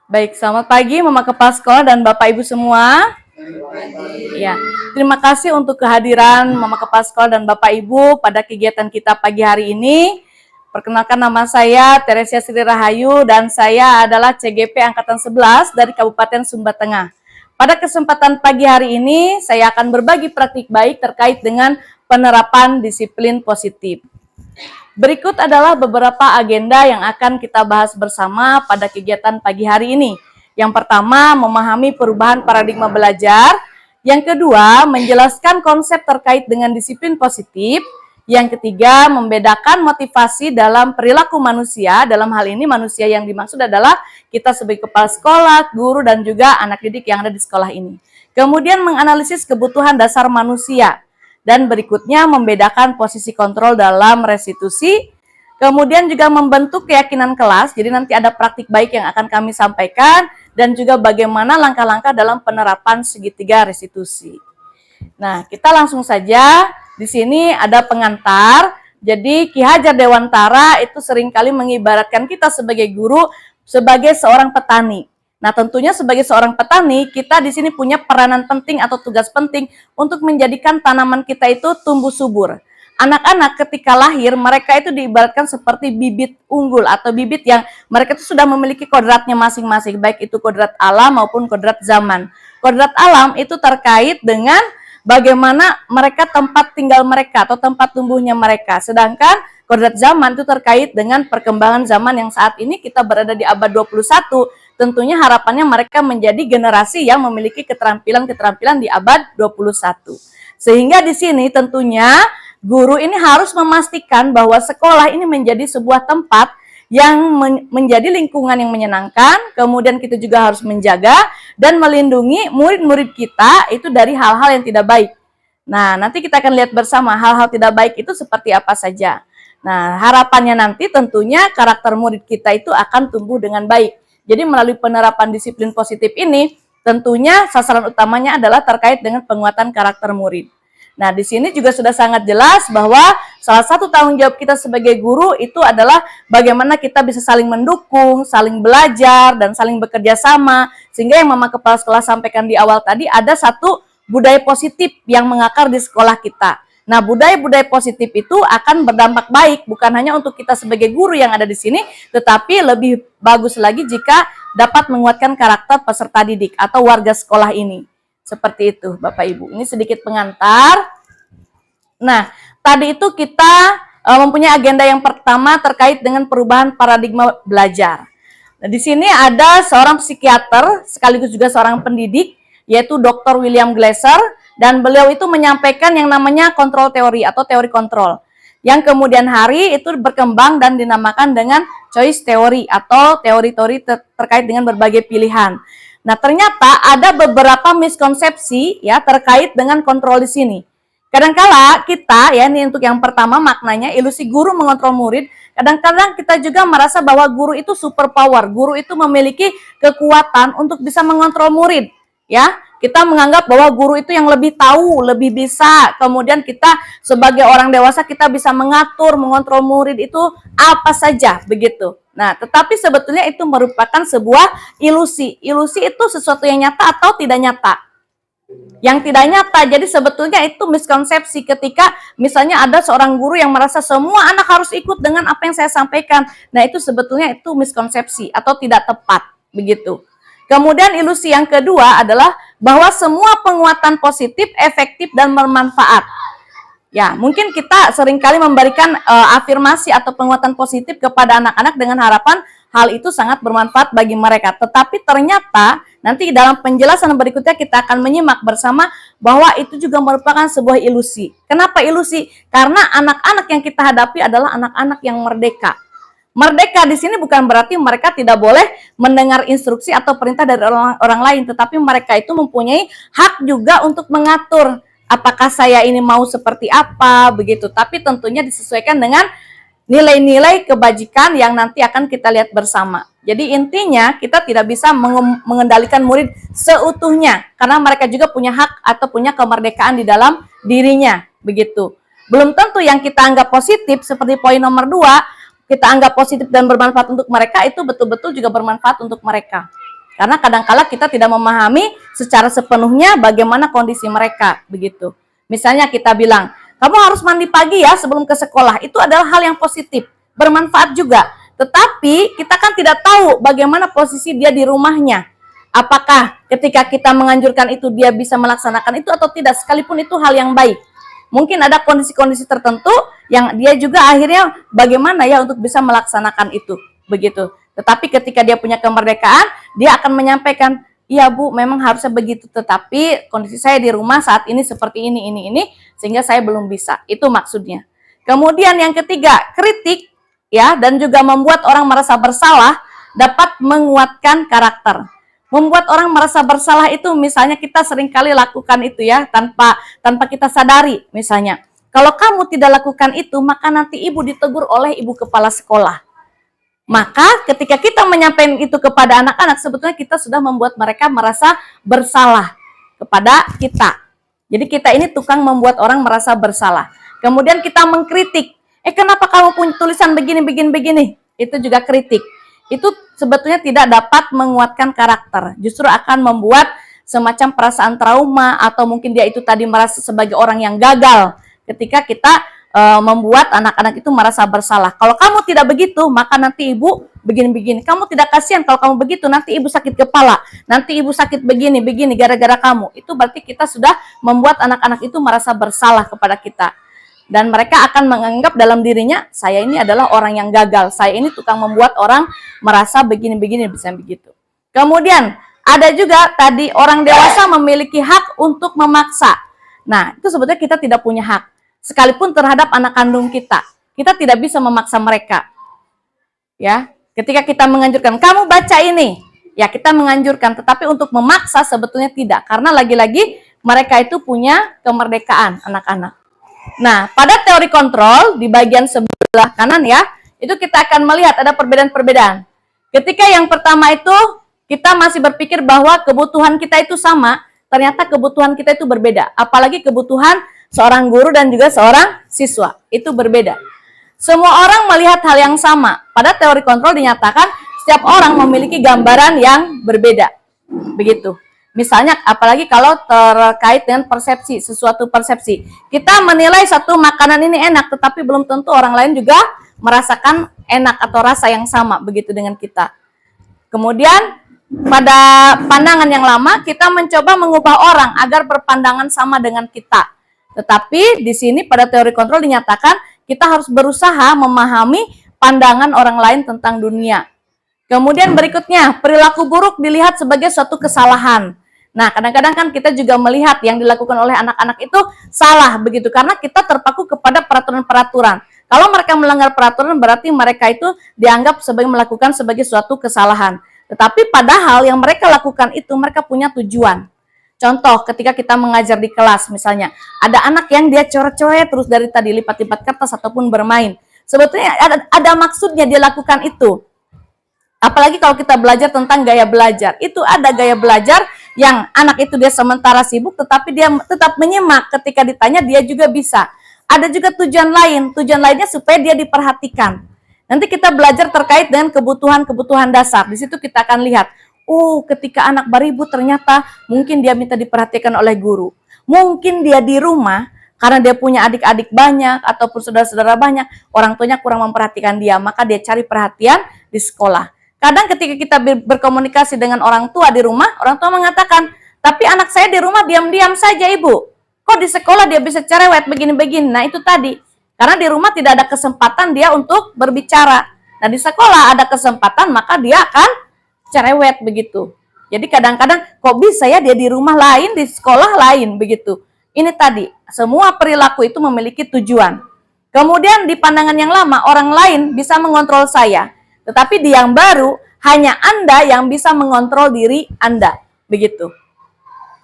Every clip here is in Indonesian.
Baik, selamat pagi Mama Kepala Sekolah dan Bapak Ibu semua. Ya, terima kasih untuk kehadiran Mama Kepala Sekolah dan Bapak Ibu pada kegiatan kita pagi hari ini. Perkenalkan, nama saya Teresia Sri Rahayu dan saya adalah CGP Angkatan 11 dari Kabupaten Sumba Tengah. Pada kesempatan pagi hari ini, saya akan berbagi praktik baik terkait dengan penerapan disiplin positif. Berikut adalah beberapa agenda yang akan kita bahas bersama pada kegiatan pagi hari ini. Yang pertama, memahami perubahan paradigma belajar. Yang kedua, menjelaskan konsep terkait dengan disiplin positif. Yang ketiga, membedakan motivasi dalam perilaku manusia. Dalam hal ini, manusia yang dimaksud adalah kita sebagai kepala sekolah, guru, dan juga anak didik yang ada di sekolah ini. Kemudian, menganalisis kebutuhan dasar manusia. Dan berikutnya membedakan posisi kontrol dalam restitusi. Kemudian juga membentuk keyakinan kelas, jadi nanti ada praktik baik yang akan kami sampaikan, dan juga bagaimana langkah-langkah dalam penerapan segitiga restitusi. Nah, kita langsung saja, di sini ada pengantar. Jadi Ki Hajar Dewantara itu seringkali mengibaratkan kita sebagai guru, sebagai seorang petani. Nah, tentunya sebagai seorang petani, kita di sini punya peranan penting atau tugas penting untuk menjadikan tanaman kita itu tumbuh subur. Anak-anak ketika lahir, mereka itu diibaratkan seperti bibit unggul atau bibit yang mereka itu sudah memiliki kodratnya masing-masing, baik itu kodrat alam maupun kodrat zaman. Kodrat alam itu terkait dengan bagaimana mereka tempat tinggal mereka atau tempat tumbuhnya mereka. Sedangkan kodrat zaman itu terkait dengan perkembangan zaman yang saat ini kita berada di abad 21. Tentunya harapannya mereka menjadi generasi yang memiliki keterampilan-keterampilan di abad 21. Sehingga di sini tentunya guru ini harus memastikan bahwa sekolah ini menjadi sebuah tempat yang menjadi lingkungan yang menyenangkan, kemudian kita juga harus menjaga dan melindungi murid-murid kita itu dari hal-hal yang tidak baik. Nah, nanti kita akan lihat bersama hal-hal tidak baik itu seperti apa saja. Nah, harapannya nanti tentunya karakter murid kita itu akan tumbuh dengan baik. Jadi melalui penerapan disiplin positif ini, tentunya sasaran utamanya adalah terkait dengan penguatan karakter murid. Nah, di sini juga sudah sangat jelas bahwa salah satu tanggung jawab kita sebagai guru itu adalah bagaimana kita bisa saling mendukung, saling belajar, dan saling bekerja sama. Sehingga yang Mama Kepala Sekolah sampaikan di awal tadi, ada satu budaya positif yang mengakar di sekolah kita. Nah, budaya-budaya positif itu akan berdampak baik, bukan hanya untuk kita sebagai guru yang ada di sini, tetapi lebih bagus lagi jika dapat menguatkan karakter peserta didik atau warga sekolah ini. Seperti itu, Bapak Ibu. Ini sedikit pengantar. Nah, tadi itu kita mempunyai agenda yang pertama terkait dengan perubahan paradigma belajar. Nah, di sini ada seorang psikiater sekaligus juga seorang pendidik, yaitu Dr. William Glasser, dan beliau itu menyampaikan yang namanya kontrol teori atau teori kontrol. Yang kemudian hari itu berkembang dan dinamakan dengan choice theory atau teori-teori terkait dengan berbagai pilihan. Nah, ternyata ada beberapa miskonsepsi ya terkait dengan kontrol di sini. Kadangkala kita ya, ini untuk yang pertama maknanya ilusi guru mengontrol murid. Kadang-kadang kita juga merasa bahwa guru itu super power, guru itu memiliki kekuatan untuk bisa mengontrol murid. Ya, kita menganggap bahwa guru itu yang lebih tahu, lebih bisa. Kemudian kita sebagai orang dewasa kita bisa mengatur, mengontrol murid itu apa saja begitu. Nah, tetapi sebetulnya itu merupakan sebuah ilusi. Ilusi itu sesuatu yang nyata atau tidak nyata. Yang tidak nyata, jadi sebetulnya itu miskonsepsi ketika misalnya ada seorang guru yang merasa semua anak harus ikut dengan apa yang saya sampaikan. Nah, itu sebetulnya itu miskonsepsi atau tidak tepat begitu. Kemudian ilusi yang kedua adalah bahwa semua penguatan positif, efektif, dan bermanfaat. Ya, mungkin kita seringkali memberikan afirmasi atau penguatan positif kepada anak-anak dengan harapan hal itu sangat bermanfaat bagi mereka. Tetapi ternyata nanti dalam penjelasan berikutnya kita akan menyimak bersama bahwa itu juga merupakan sebuah ilusi. Kenapa ilusi? Karena anak-anak yang kita hadapi adalah anak-anak yang merdeka. Merdeka di sini bukan berarti mereka tidak boleh mendengar instruksi atau perintah dari orang lain, tetapi mereka itu mempunyai hak juga untuk mengatur apakah saya ini mau seperti apa begitu. Tapi tentunya disesuaikan dengan nilai-nilai kebajikan yang nanti akan kita lihat bersama. Jadi intinya kita tidak bisa mengendalikan murid seutuhnya karena mereka juga punya hak atau punya kemerdekaan di dalam dirinya begitu. Belum tentu yang kita anggap positif seperti poin nomor 2 kita anggap positif dan bermanfaat untuk mereka itu betul-betul juga bermanfaat untuk mereka. Karena kadang-kala kita tidak memahami secara sepenuhnya bagaimana kondisi mereka, begitu. Misalnya kita bilang, kamu harus mandi pagi ya sebelum ke sekolah. Itu adalah hal yang positif, bermanfaat juga. Tetapi kita kan tidak tahu bagaimana posisi dia di rumahnya. Apakah ketika kita menganjurkan itu dia bisa melaksanakan itu atau tidak, sekalipun itu hal yang baik. Mungkin ada kondisi-kondisi tertentu yang dia juga akhirnya bagaimana ya untuk bisa melaksanakan itu, begitu. Tetapi ketika dia punya kemerdekaan, dia akan menyampaikan, iya Bu, memang harusnya begitu, tetapi kondisi saya di rumah saat ini seperti ini, sehingga saya belum bisa. Itu maksudnya. Kemudian yang ketiga, kritik, ya, dan juga membuat orang merasa bersalah dapat menguatkan karakter. Membuat orang merasa bersalah itu misalnya kita seringkali lakukan itu ya, tanpa kita sadari. Misalnya, kalau kamu tidak lakukan itu, maka nanti ibu ditegur oleh ibu kepala sekolah. Maka ketika kita menyampaikan itu kepada anak-anak, sebetulnya kita sudah membuat mereka merasa bersalah kepada kita. Jadi kita ini tukang membuat orang merasa bersalah. Kemudian kita mengkritik, kenapa kamu punya tulisan begini? Itu juga kritik. Itu sebetulnya tidak dapat menguatkan karakter. Justru akan membuat semacam perasaan trauma, atau mungkin dia itu tadi merasa sebagai orang yang gagal ketika kita membuat anak-anak itu merasa bersalah. Kalau kamu tidak begitu, maka nanti ibu begini-begini. Kamu tidak kasihan kalau kamu begitu, nanti ibu sakit kepala. Nanti ibu sakit begini gara-gara kamu. Itu berarti kita sudah membuat anak-anak itu merasa bersalah kepada kita. Dan mereka akan menganggap dalam dirinya, saya ini adalah orang yang gagal. Saya ini tukang membuat orang merasa begini-begini, bisa begitu. Kemudian ada juga tadi orang dewasa memiliki hak untuk memaksa. Nah, itu sebetulnya kita tidak punya hak. Sekalipun terhadap anak kandung kita tidak bisa memaksa mereka. Ya, ketika kita menganjurkan, kamu baca ini, ya kita menganjurkan, tetapi untuk memaksa sebetulnya tidak, karena lagi-lagi mereka itu punya kemerdekaan anak-anak. Nah, pada teori kontrol di bagian sebelah kanan ya, itu kita akan melihat ada perbedaan-perbedaan. Ketika yang pertama itu kita masih berpikir bahwa kebutuhan kita itu sama, ternyata kebutuhan kita itu berbeda, apalagi kebutuhan seorang guru dan juga seorang siswa, itu berbeda. Semua orang melihat hal yang sama. Pada teori kontrol dinyatakan setiap orang memiliki gambaran yang berbeda. Begitu. Misalnya, apalagi kalau terkait dengan persepsi, sesuatu persepsi. Kita menilai satu makanan ini enak, tetapi belum tentu orang lain juga merasakan enak atau rasa yang sama begitu dengan kita. Kemudian, pada pandangan yang lama, kita mencoba mengubah orang agar berpandangan sama dengan kita. Tetapi di sini pada teori kontrol dinyatakan kita harus berusaha memahami pandangan orang lain tentang dunia. Kemudian berikutnya, perilaku buruk dilihat sebagai suatu kesalahan. Nah, kadang-kadang kan kita juga melihat yang dilakukan oleh anak-anak itu salah begitu, karena kita terpaku kepada peraturan-peraturan. Kalau mereka melanggar peraturan, berarti mereka itu dianggap melakukan sebagai suatu kesalahan. Tetapi padahal yang mereka lakukan itu mereka punya tujuan. Contoh, ketika kita mengajar di kelas, misalnya, ada anak yang dia coret-coret terus dari tadi, lipat-lipat kertas ataupun bermain. Sebetulnya ada maksudnya dia lakukan itu. Apalagi kalau kita belajar tentang gaya belajar. Itu ada gaya belajar yang anak itu dia sementara sibuk, tetapi dia tetap menyimak. Ketika ditanya, dia juga bisa. Ada juga tujuan lain. Tujuan lainnya supaya dia diperhatikan. Nanti kita belajar terkait dengan kebutuhan-kebutuhan dasar. Di situ kita akan lihat, ketika anak baribut ternyata mungkin dia minta diperhatikan oleh guru. Mungkin dia di rumah, karena dia punya adik-adik banyak ataupun saudara-saudara banyak, orang tuanya kurang memperhatikan dia, maka dia cari perhatian di sekolah. Kadang ketika kita berkomunikasi dengan orang tua di rumah, orang tua mengatakan, tapi anak saya di rumah diam-diam saja ibu. Kok di sekolah dia bisa cerewet begini-begini? Nah itu tadi, karena di rumah tidak ada kesempatan dia untuk berbicara. Nah di sekolah ada kesempatan, maka dia akan cerewet begitu. Jadi kadang-kadang kok bisa ya dia di rumah lain, di sekolah lain begitu. Ini tadi, semua perilaku itu memiliki tujuan. Kemudian di pandangan yang lama, orang lain bisa mengontrol saya. Tetapi di yang baru, hanya Anda yang bisa mengontrol diri Anda. Begitu.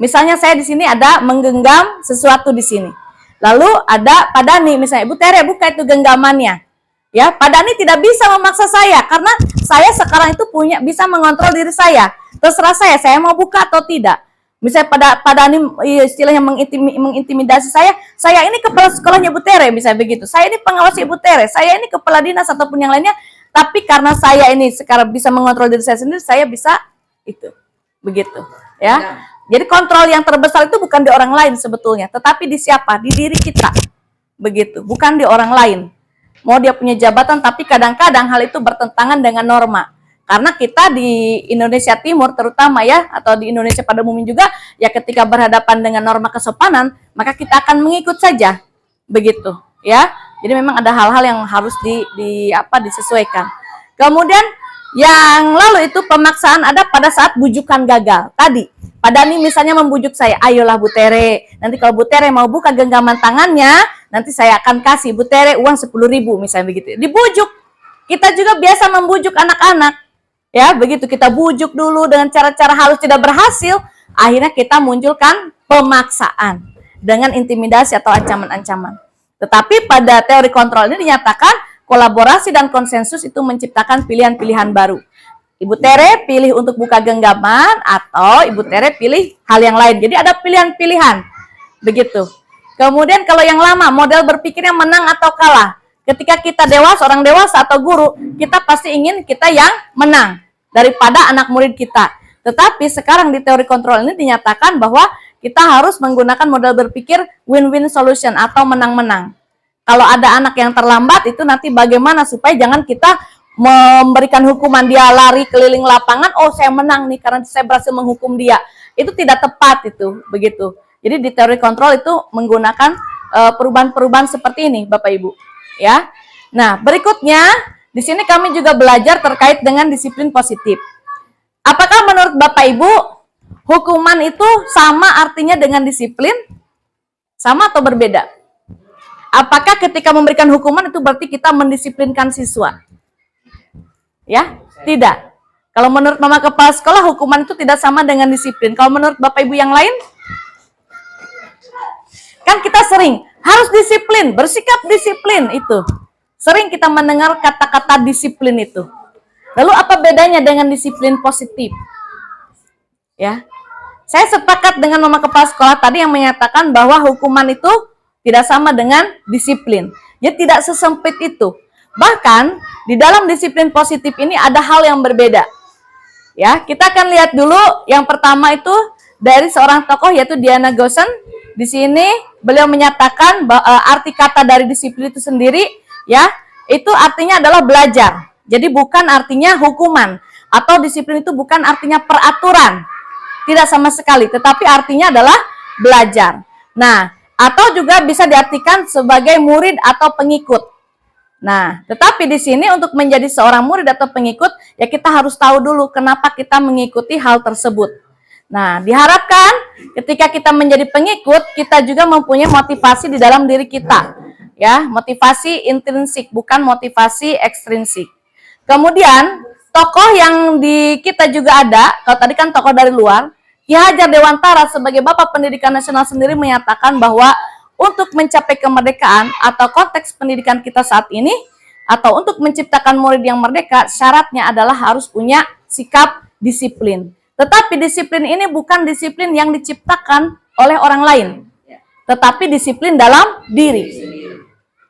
Misalnya saya di sini ada menggenggam sesuatu di sini. Lalu ada Pak Dani, misalnya, Ibu Tere, buka itu genggamannya. Ya, Pak Dani tidak bisa memaksa saya karena saya sekarang itu bisa mengontrol diri saya. Terserah saya mau buka atau tidak. Misalnya Pak Dani istilahnya mengintimidasi saya ini kepala sekolahnya Bu Tere, bisa begitu. Saya ini pengawas Ibu Tere, saya ini kepala dinas ataupun yang lainnya. Tapi karena saya ini sekarang bisa mengontrol diri saya sendiri, saya bisa itu. begitu ya. Jadi kontrol yang terbesar itu bukan di orang lain sebetulnya, tetapi di siapa? Di diri kita, begitu, bukan di orang lain. Mau dia punya jabatan, tapi kadang-kadang hal itu bertentangan dengan norma. Karena kita di Indonesia Timur terutama ya, atau di Indonesia pada umumnya juga, ya ketika berhadapan dengan norma kesopanan, maka kita akan mengikut saja, begitu ya. Jadi memang ada hal-hal yang harus disesuaikan. Kemudian yang lalu itu pemaksaan ada pada saat bujukan gagal. Tadi, Pak Dani misalnya membujuk saya, ayolah Bu Tere, nanti kalau Bu Tere mau buka genggaman tangannya, nanti saya akan kasih Bu Tere uang 10.000 misalnya begitu. Dibujuk. Kita juga biasa membujuk anak-anak. Ya, begitu kita bujuk dulu dengan cara-cara halus tidak berhasil, akhirnya kita munculkan pemaksaan dengan intimidasi atau ancaman-ancaman. Tetapi pada teori kontrol ini dinyatakan kolaborasi dan konsensus itu menciptakan pilihan-pilihan baru. Ibu Tere pilih untuk buka genggaman atau Ibu Tere pilih hal yang lain. Jadi ada pilihan-pilihan. Begitu. Kemudian kalau yang lama, model berpikirnya menang atau kalah. Ketika kita dewasa, orang dewasa atau guru, kita pasti ingin kita yang menang daripada anak murid kita. Tetapi sekarang di teori kontrol ini dinyatakan bahwa kita harus menggunakan model berpikir win-win solution atau menang-menang. Kalau ada anak yang terlambat, itu nanti bagaimana supaya jangan kita memberikan hukuman dia lari keliling lapangan, oh saya menang nih karena saya berhasil menghukum dia. Itu tidak tepat itu, begitu. Jadi di teori kontrol itu menggunakan perubahan-perubahan seperti ini, Bapak Ibu. Ya. Nah, berikutnya di sini kami juga belajar terkait dengan disiplin positif. Apakah menurut Bapak Ibu hukuman itu sama artinya dengan disiplin? Sama atau berbeda? Apakah ketika memberikan hukuman itu berarti kita mendisiplinkan siswa? Ya, tidak. Kalau menurut Mama Kepala Sekolah, hukuman itu tidak sama dengan disiplin. Kalau menurut Bapak Ibu yang lain? Kan kita sering, harus disiplin, bersikap disiplin itu. Sering kita mendengar kata-kata disiplin itu. Lalu apa bedanya dengan disiplin positif? Ya, saya sepakat dengan Mama Kepala Sekolah tadi yang menyatakan bahwa hukuman itu tidak sama dengan disiplin. Jadi tidak sesempit itu. Bahkan di dalam disiplin positif ini ada hal yang berbeda. Ya, kita akan lihat dulu yang pertama itu dari seorang tokoh yaitu Diana Gosen. Di sini beliau menyatakan arti kata dari disiplin itu sendiri, ya, itu artinya adalah belajar. Jadi bukan artinya hukuman, atau disiplin itu bukan artinya peraturan. Tidak sama sekali, tetapi artinya adalah belajar. Nah, atau juga bisa diartikan sebagai murid atau pengikut. Nah, tetapi di sini untuk menjadi seorang murid atau pengikut, ya kita harus tahu dulu kenapa kita mengikuti hal tersebut. Nah, diharapkan ketika kita menjadi pengikut, kita juga mempunyai motivasi di dalam diri kita. Ya, motivasi intrinsik, bukan motivasi ekstrinsik. Kemudian, tokoh yang di kita juga ada, kalau tadi kan tokoh dari luar, Ki Hajar Dewantara sebagai Bapak Pendidikan Nasional sendiri menyatakan bahwa untuk mencapai kemerdekaan atau konteks pendidikan kita saat ini, atau untuk menciptakan murid yang merdeka, syaratnya adalah harus punya sikap disiplin. Tetapi disiplin ini bukan disiplin yang diciptakan oleh orang lain, tetapi disiplin dalam diri.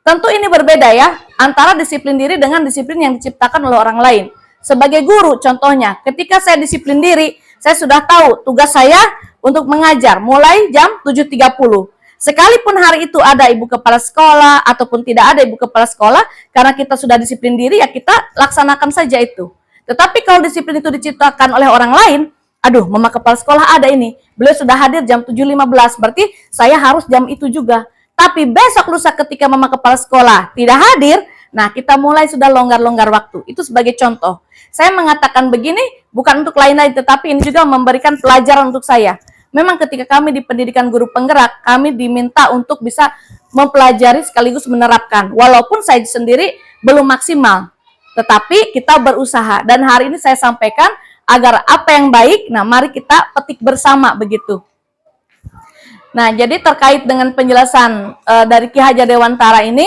Tentu ini berbeda ya, antara disiplin diri dengan disiplin yang diciptakan oleh orang lain. Sebagai guru contohnya, ketika saya disiplin diri, saya sudah tahu tugas saya untuk mengajar mulai jam 7.30. Sekalipun hari itu ada ibu kepala sekolah ataupun tidak ada ibu kepala sekolah, karena kita sudah disiplin diri ya kita laksanakan saja itu. Tetapi kalau disiplin itu diciptakan oleh orang lain, aduh Mama Kepala Sekolah ada ini, beliau sudah hadir jam 7.15, berarti saya harus jam itu juga. Tapi besok lusa ketika Mama Kepala Sekolah tidak hadir, nah kita mulai sudah longgar-longgar waktu. Itu sebagai contoh. Saya mengatakan begini bukan untuk lain-lain, tetapi ini juga memberikan pelajaran untuk saya. Memang ketika kami di pendidikan guru penggerak, kami diminta untuk bisa mempelajari sekaligus menerapkan. Walaupun saya sendiri belum maksimal, tetapi kita berusaha. Dan hari ini saya sampaikan agar apa yang baik, nah mari kita petik bersama begitu. Nah, jadi terkait dengan penjelasan dari Ki Hajar Dewantara ini,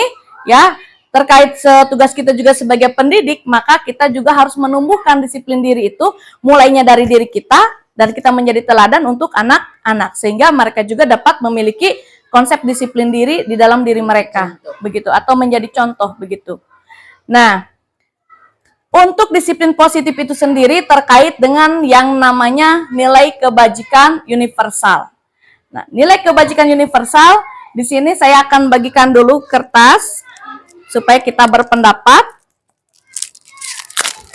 ya, terkait tugas kita juga sebagai pendidik, maka kita juga harus menumbuhkan disiplin diri itu, mulainya dari diri kita, dan kita menjadi teladan untuk anak-anak, sehingga mereka juga dapat memiliki konsep disiplin diri di dalam diri mereka, begitu, atau menjadi contoh, begitu. Nah, Untuk disiplin positif itu sendiri terkait dengan yang namanya nilai kebajikan universal. Nah, nilai kebajikan universal di sini saya akan bagikan dulu kertas supaya kita berpendapat,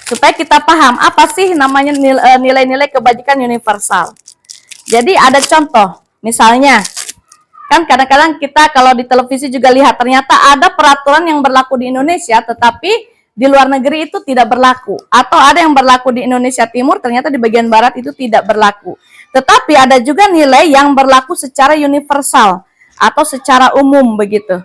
supaya kita paham apa sih namanya nilai-nilai kebajikan universal. Jadi ada contoh, misalnya kan kadang-kadang kita kalau di televisi juga lihat ternyata ada peraturan yang berlaku di Indonesia tetapi di luar negeri itu tidak berlaku, atau ada yang berlaku di Indonesia Timur ternyata di bagian barat itu tidak berlaku. Tetapi ada juga nilai yang berlaku secara universal atau secara umum begitu.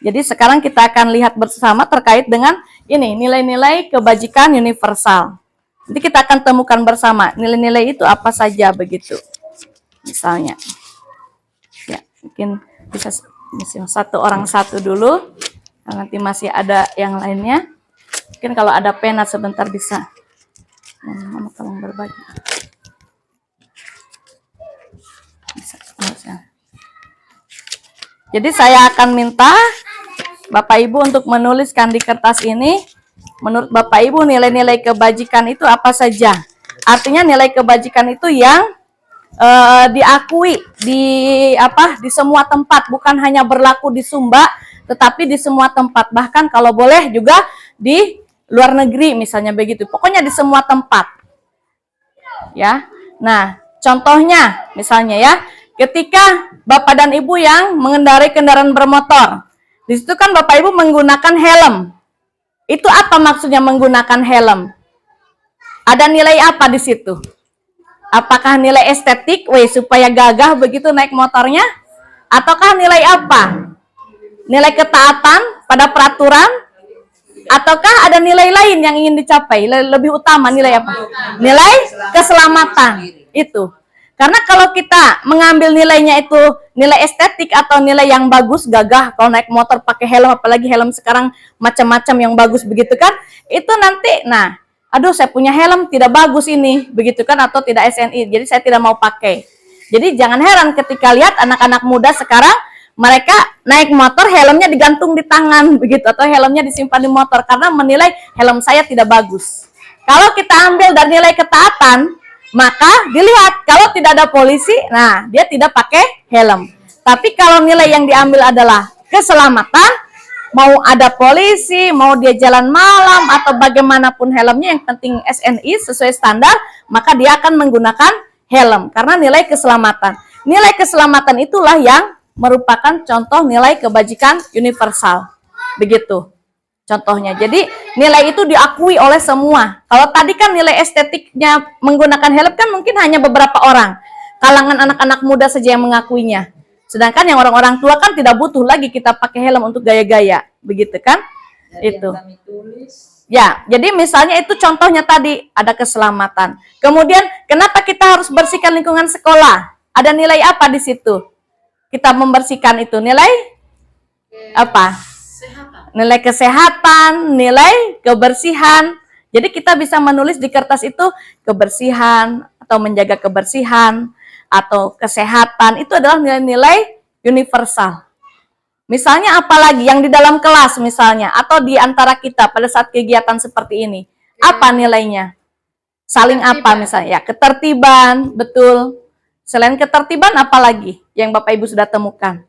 Jadi sekarang kita akan lihat bersama terkait dengan ini nilai-nilai kebajikan universal. Nanti kita akan temukan bersama nilai-nilai itu apa saja begitu. Misalnya, ya mungkin bisa satu orang satu dulu. Nanti masih ada yang lainnya. Mungkin kalau ada pena sebentar bisa. Mama tolong berbagi. Bisa. Jadi saya akan minta Bapak Ibu untuk menuliskan di kertas ini, menurut Bapak Ibu nilai-nilai kebajikan itu apa saja. Artinya nilai kebajikan itu yang diakui di semua tempat, bukan hanya berlaku di Sumba, tetapi di semua tempat. Bahkan kalau boleh juga di luar negeri misalnya begitu. Pokoknya di semua tempat. Ya. Nah, contohnya misalnya ya, ketika Bapak dan Ibu yang mengendarai kendaraan bermotor, di situ kan Bapak Ibu menggunakan helm. Itu apa maksudnya menggunakan helm? Ada nilai apa di situ? Apakah nilai estetik, supaya gagah begitu naik motornya? Ataukah nilai apa? Nilai ketaatan pada peraturan? Ataukah ada nilai lain yang ingin dicapai? Lebih utama nilai apa? Nilai keselamatan. Itu. Karena kalau kita mengambil nilainya itu nilai estetik atau nilai yang bagus, gagah, kalau naik motor pakai helm, apalagi helm sekarang macam-macam yang bagus begitu kan, itu nanti, nah, aduh saya punya helm tidak bagus ini, begitu kan, atau tidak SNI, jadi saya tidak mau pakai. Jadi jangan heran ketika lihat anak-anak muda sekarang, mereka naik motor helmnya digantung di tangan, begitu, atau helmnya disimpan di motor, karena menilai helm saya tidak bagus. Kalau kita ambil dari nilai ketaatan, maka dilihat kalau tidak ada polisi, nah dia tidak pakai helm. Tapi kalau nilai yang diambil adalah keselamatan, mau ada polisi, mau dia jalan malam atau bagaimanapun helmnya, yang penting SNI sesuai standar, maka dia akan menggunakan helm karena nilai keselamatan. Nilai keselamatan itulah yang merupakan contoh nilai kebajikan universal. Begitu contohnya. Jadi nilai itu diakui oleh semua. Kalau tadi kan nilai estetiknya menggunakan helm kan mungkin hanya beberapa orang. Kalangan anak-anak muda saja yang mengakuinya. Sedangkan yang orang-orang tua kan tidak butuh lagi kita pakai helm untuk gaya-gaya. Begitu kan? Jadi itu. Ya, jadi misalnya itu contohnya tadi ada keselamatan. Kemudian kenapa kita harus bersihkan lingkungan sekolah? Ada nilai apa di situ? Kita membersihkan itu nilai apa? Nilai kesehatan, nilai kebersihan. Jadi kita bisa menulis di kertas itu kebersihan atau menjaga kebersihan atau kesehatan. Itu adalah nilai-nilai universal. Misalnya apalagi yang di dalam kelas misalnya atau di antara kita pada saat kegiatan seperti ini. Apa nilainya? Saling apa misalnya? Ya, ketertiban, betul. Selain ketertiban apalagi yang Bapak Ibu sudah temukan?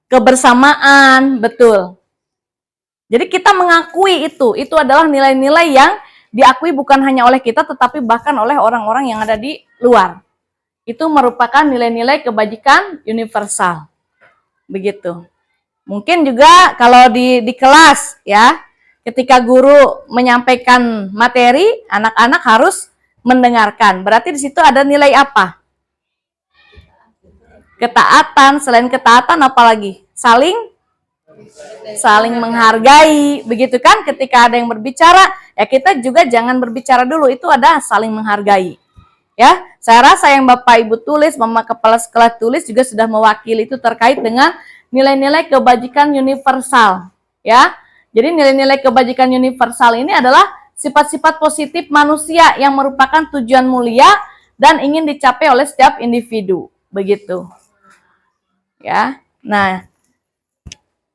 Kebersamaan, betul. Jadi kita mengakui itu adalah nilai-nilai yang diakui bukan hanya oleh kita, tetapi bahkan oleh orang-orang yang ada di luar. Itu merupakan nilai-nilai kebajikan universal. Begitu. Mungkin juga kalau di kelas ya, ketika guru menyampaikan materi, anak-anak harus mendengarkan. Berarti di situ ada nilai apa? Ketaatan. Selain ketaatan apalagi? Saling menghargai, begitu kan? Ketika ada yang berbicara, ya kita juga jangan berbicara dulu, itu ada saling menghargai. Ya, saya rasa yang Bapak Ibu tulis, Mama Kepala Sekolah tulis juga sudah mewakili itu terkait dengan nilai-nilai kebajikan universal. Ya, jadi nilai-nilai kebajikan universal ini adalah sifat-sifat positif manusia yang merupakan tujuan mulia dan ingin dicapai oleh setiap individu, begitu. Ya, nah.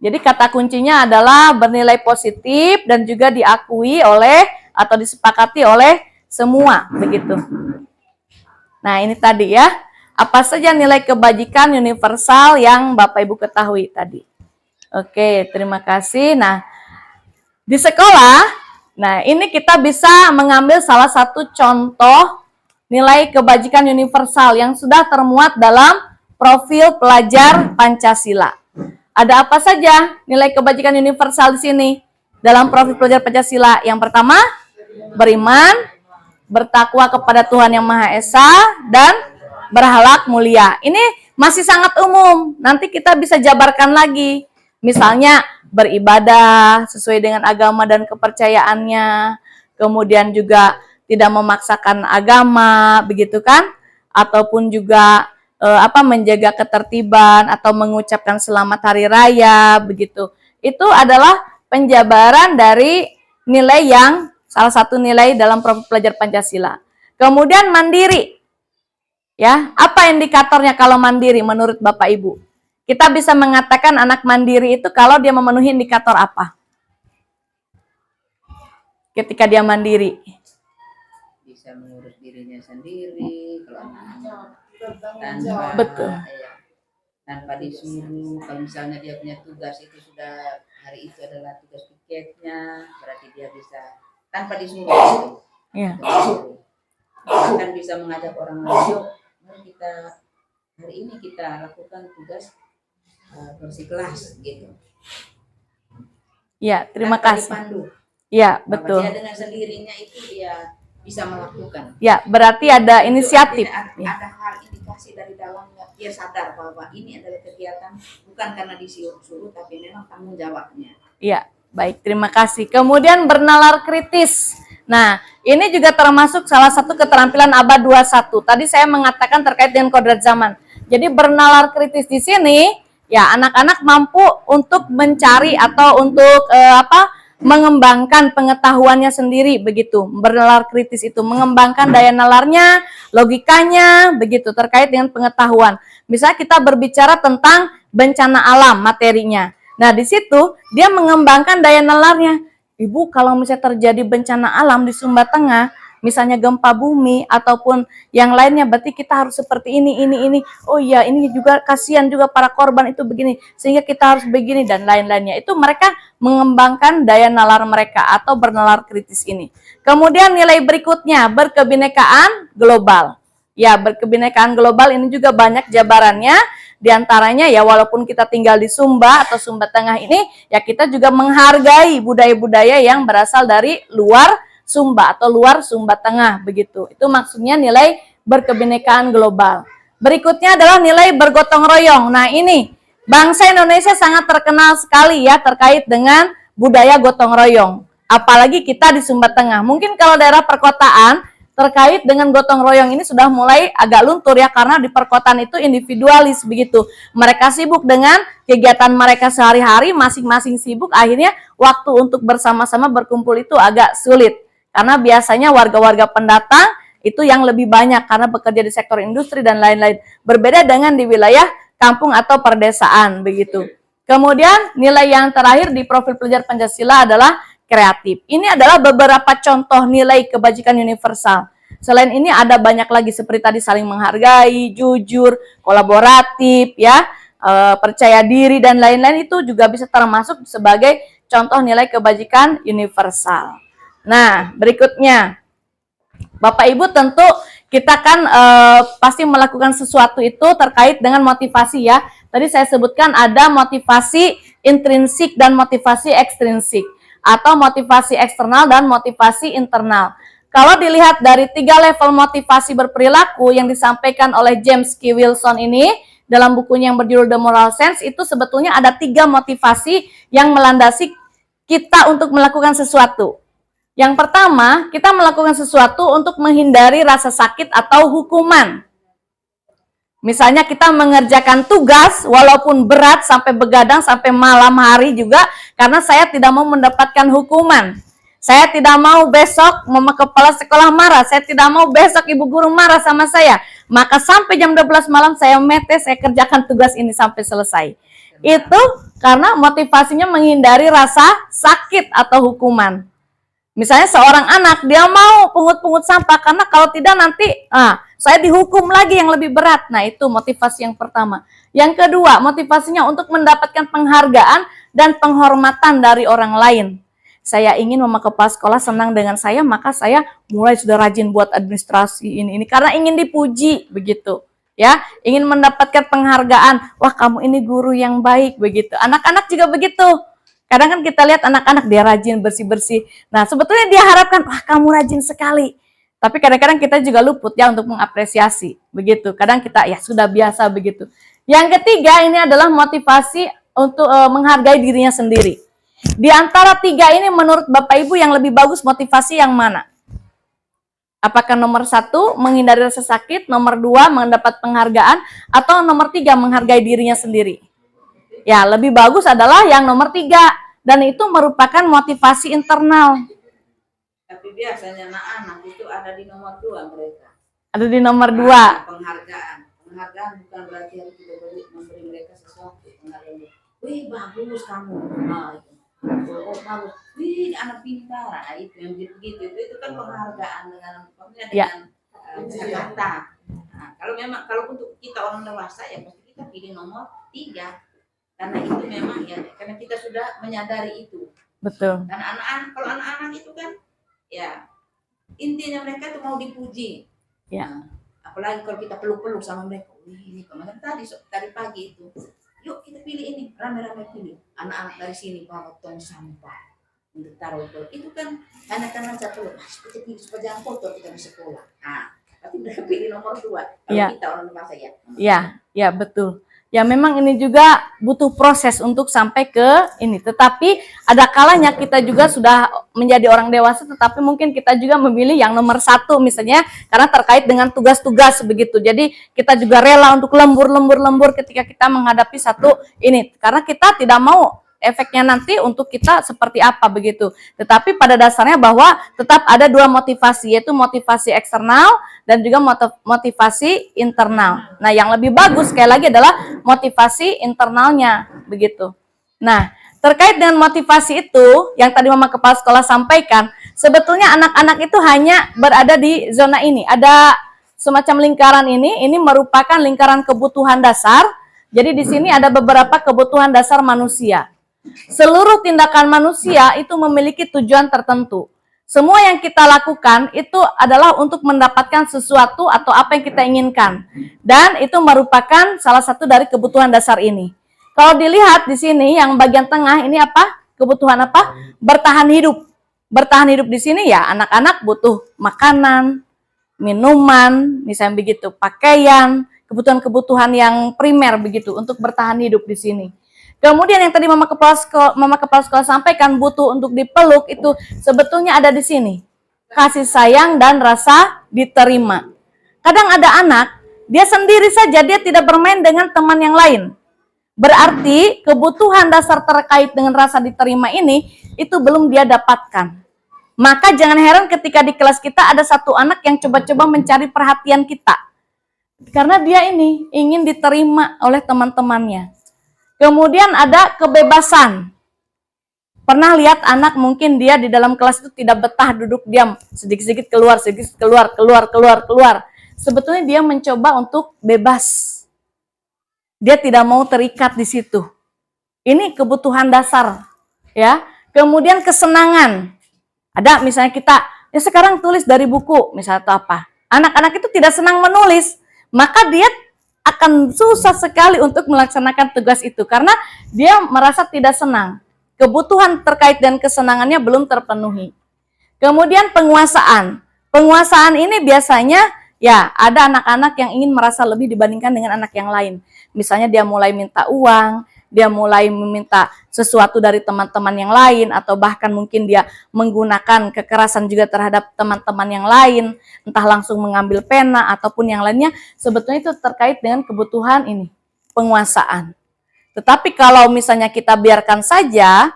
Jadi kata kuncinya adalah bernilai positif dan juga diakui oleh atau disepakati oleh semua, begitu. Nah, ini tadi ya. Apa saja nilai kebajikan universal yang Bapak Ibu ketahui tadi? Oke, terima kasih. Nah, di sekolah, nah ini kita bisa mengambil salah satu contoh nilai kebajikan universal yang sudah termuat dalam profil pelajar Pancasila. Ada apa saja nilai kebajikan universal di sini dalam profil pelajar Pancasila? Yang pertama, beriman, bertakwa kepada Tuhan Yang Maha Esa, dan berakhlak mulia. Ini masih sangat umum. Nanti kita bisa jabarkan lagi. Misalnya beribadah sesuai dengan agama dan kepercayaannya. Kemudian juga tidak memaksakan agama, begitu kan? Ataupun juga menjaga ketertiban atau mengucapkan selamat hari raya, begitu. Itu adalah penjabaran dari nilai yang salah satu nilai dalam profil pelajar Pancasila. Kemudian mandiri. Ya, apa indikatornya kalau mandiri menurut Bapak Ibu? Kita bisa mengatakan anak mandiri itu kalau dia memenuhi indikator apa? Ketika dia mandiri. Bisa mengurus dirinya sendiri, kalau tanpa disuruh. Kalau misalnya dia punya tugas itu sudah hari itu adalah tugas piketnya, berarti dia bisa tanpa disuruh. Ya. Bahkan bisa mengajak orang lain, mari kita hari ini kita lakukan tugas bersih kelas gitu. Ya, terima kasih. Dipandu. Ya, betul. Dia dengan sendirinya itu dia bisa melakukan. Ya, berarti ada inisiatif. Ada hal indikasi dari dalamnya, dia sadar bahwa ini adalah kegiatan bukan karena disuruh-suruh, tapi memang tanggung jawabnya. Ya, baik, terima kasih. Kemudian bernalar kritis. Nah, ini juga termasuk salah satu keterampilan abad 21. Tadi saya mengatakan terkait dengan kodrat zaman. Jadi bernalar kritis di sini, ya anak-anak mampu untuk mencari atau untuk mengembangkan pengetahuannya sendiri, begitu. Bernalar kritis itu mengembangkan daya nalarnya, logikanya, begitu, terkait dengan pengetahuan. Misalnya kita berbicara tentang bencana alam materinya. Nah, di situ dia mengembangkan daya nalarnya. Ibu, kalau misalnya terjadi bencana alam di Sumba Tengah, misalnya gempa bumi ataupun yang lainnya, berarti kita harus seperti ini. Oh iya, ini juga kasihan juga para korban itu begini, sehingga kita harus begini dan lain-lainnya. Itu mereka mengembangkan daya nalar mereka atau bernalar kritis ini. Kemudian nilai berikutnya, berkebinekaan global. Ya, berkebinekaan global ini juga banyak jabarannya. Di antaranya ya walaupun kita tinggal di Sumba atau Sumba Tengah ini, ya kita juga menghargai budaya-budaya yang berasal dari luar Sumba atau luar Sumba Tengah, begitu. Itu maksudnya nilai berkebinekaan global. Berikutnya adalah nilai bergotong royong. Nah, ini bangsa Indonesia sangat terkenal sekali ya terkait dengan budaya gotong royong. Apalagi kita di Sumba Tengah. Mungkin kalau daerah perkotaan terkait dengan gotong royong ini sudah mulai agak luntur ya, karena di perkotaan itu individualis begitu. Mereka sibuk dengan kegiatan mereka sehari-hari, masing-masing sibuk, akhirnya waktu untuk bersama-sama berkumpul itu agak sulit. Karena biasanya warga-warga pendatang itu yang lebih banyak karena bekerja di sektor industri dan lain-lain. Berbeda dengan di wilayah kampung atau perdesaan begitu. Kemudian nilai yang terakhir di profil pelajar Pancasila adalah kreatif. Ini adalah beberapa contoh nilai kebajikan universal. Selain ini ada banyak lagi seperti tadi saling menghargai, jujur, kolaboratif, ya, percaya diri dan lain-lain itu juga bisa termasuk sebagai contoh nilai kebajikan universal. Nah, berikutnya, Bapak Ibu tentu kita kan pasti melakukan sesuatu itu terkait dengan motivasi ya. Tadi saya sebutkan ada motivasi intrinsik dan motivasi ekstrinsik, atau motivasi eksternal dan motivasi internal. Kalau dilihat dari 3 level motivasi berperilaku yang disampaikan oleh James K. Wilson ini dalam bukunya yang berjudul The Moral Sense, itu sebetulnya ada 3 motivasi yang melandasi kita untuk melakukan sesuatu. Yang pertama, kita melakukan sesuatu untuk menghindari rasa sakit atau hukuman. Misalnya kita mengerjakan tugas walaupun berat sampai begadang sampai malam hari juga karena saya tidak mau mendapatkan hukuman. Saya tidak mau besok mama kepala sekolah marah, saya tidak mau besok ibu guru marah sama saya. Maka sampai jam 12 malam saya metes, saya kerjakan tugas ini sampai selesai. Itu karena motivasinya menghindari rasa sakit atau hukuman. Misalnya seorang anak, dia mau pungut-pungut sampah karena kalau tidak nanti saya dihukum lagi yang lebih berat. Nah, itu motivasi yang pertama. Yang kedua, motivasinya untuk mendapatkan penghargaan dan penghormatan dari orang lain. Saya ingin mama kepala sekolah senang dengan saya, maka saya mulai sudah rajin buat administrasi ini karena ingin dipuji begitu. Ya, ingin mendapatkan penghargaan. Wah, kamu ini guru yang baik begitu. Anak-anak juga begitu. Kadang kan kita lihat anak-anak dia rajin bersih-bersih. Nah, sebetulnya dia harapkan, wah kamu rajin sekali. Tapi kadang-kadang kita juga luput ya untuk mengapresiasi. Begitu. Kadang kita ya sudah biasa begitu. Yang ketiga ini adalah motivasi untuk menghargai dirinya sendiri. Di antara tiga ini menurut Bapak Ibu yang lebih bagus motivasi yang mana? Apakah nomor 1 menghindari rasa sakit, nomor 2 mendapat penghargaan, atau nomor 3 menghargai dirinya sendiri? Ya, lebih bagus adalah yang nomor 3, dan itu merupakan motivasi internal. Tapi biasanya anak-anak itu ada di nomor 2 mereka. Ada di nomor 2. Penghargaan bukan berarti harus kita memberi mereka sesuatu. Penghargaan, wih bagus kamu. Oh bagus, wih anak pintar. Nah, itu yang begitu itu kan penghargaan dengan kata. Nah, kalau untuk kita orang dewasa ya pasti kita pilih nomor 3 karena itu memang ya karena kita sudah menyadari itu. Betul. Karena kalau anak-anak itu kan ya intinya mereka itu mau dipuji. Ya. Nah, apalagi kalau kita peluk-peluk sama mereka, wih ini kemarin tadi pagi itu. Yuk kita pilih ini, rame-rame pilih. Anak-anak dari sini bawa tong sampah untuk taruh itu kan hanya karena satu supaya jangan kotor kita di sekolah. Nah, tapi mereka pilih nomor 2 kalau kita orang dewasa ya. Ya betul. Ya memang ini juga butuh proses untuk sampai ke ini. Tetapi ada kalanya kita juga sudah menjadi orang dewasa, tetapi mungkin kita juga memilih yang nomor 1 misalnya karena terkait dengan tugas-tugas begitu. Jadi kita juga rela untuk lembur ketika kita menghadapi satu ini. Karena kita tidak mau efeknya nanti untuk kita seperti apa begitu. Tetapi pada dasarnya bahwa tetap ada 2 motivasi, yaitu motivasi eksternal dan juga motivasi internal. Nah, yang lebih bagus sekali lagi adalah motivasi internalnya begitu. Nah, terkait dengan motivasi itu yang tadi Mama Kepala Sekolah sampaikan, sebetulnya anak-anak itu hanya berada di zona ini. Ada semacam lingkaran ini merupakan lingkaran kebutuhan dasar. Jadi di sini ada beberapa kebutuhan dasar manusia. Seluruh tindakan manusia itu memiliki tujuan tertentu. Semua yang kita lakukan itu adalah untuk mendapatkan sesuatu atau apa yang kita inginkan. Dan itu merupakan salah satu dari kebutuhan dasar ini. Kalau dilihat di sini yang bagian tengah ini apa? Kebutuhan apa? Bertahan hidup. Bertahan hidup di sini ya anak-anak butuh makanan, minuman, misalnya begitu, pakaian, kebutuhan-kebutuhan yang primer begitu untuk bertahan hidup di sini. Kemudian yang tadi Mama Kepala Sekolah sampaikan butuh untuk dipeluk itu sebetulnya ada di sini. Kasih sayang dan rasa diterima. Kadang ada anak, dia sendiri saja, dia tidak bermain dengan teman yang lain. Berarti kebutuhan dasar terkait dengan rasa diterima ini itu belum dia dapatkan. Maka jangan heran ketika di kelas kita ada satu anak yang coba-coba mencari perhatian kita. Karena dia ini ingin diterima oleh teman-temannya. Kemudian ada kebebasan. Pernah lihat anak mungkin dia di dalam kelas itu tidak betah duduk diam, sedikit-sedikit keluar, sedikit keluar. Sebetulnya dia mencoba untuk bebas. Dia tidak mau terikat di situ. Ini kebutuhan dasar, ya. Kemudian kesenangan. Ada misalnya kita, ya sekarang tulis dari buku, misalnya atau apa. Anak-anak itu tidak senang menulis, maka dia akan susah sekali untuk melaksanakan tugas itu karena dia merasa tidak senang. Kebutuhan terkait dan kesenangannya belum terpenuhi. Kemudian penguasaan. Penguasaan ini biasanya ya ada anak-anak yang ingin merasa lebih dibandingkan dengan anak yang lain. Misalnya dia mulai minta uang, dia mulai meminta sesuatu dari teman-teman yang lain, atau bahkan mungkin dia menggunakan kekerasan juga terhadap teman-teman yang lain, entah langsung mengambil pena ataupun yang lainnya. Sebetulnya itu terkait dengan kebutuhan ini, penguasaan. Tetapi kalau misalnya kita biarkan saja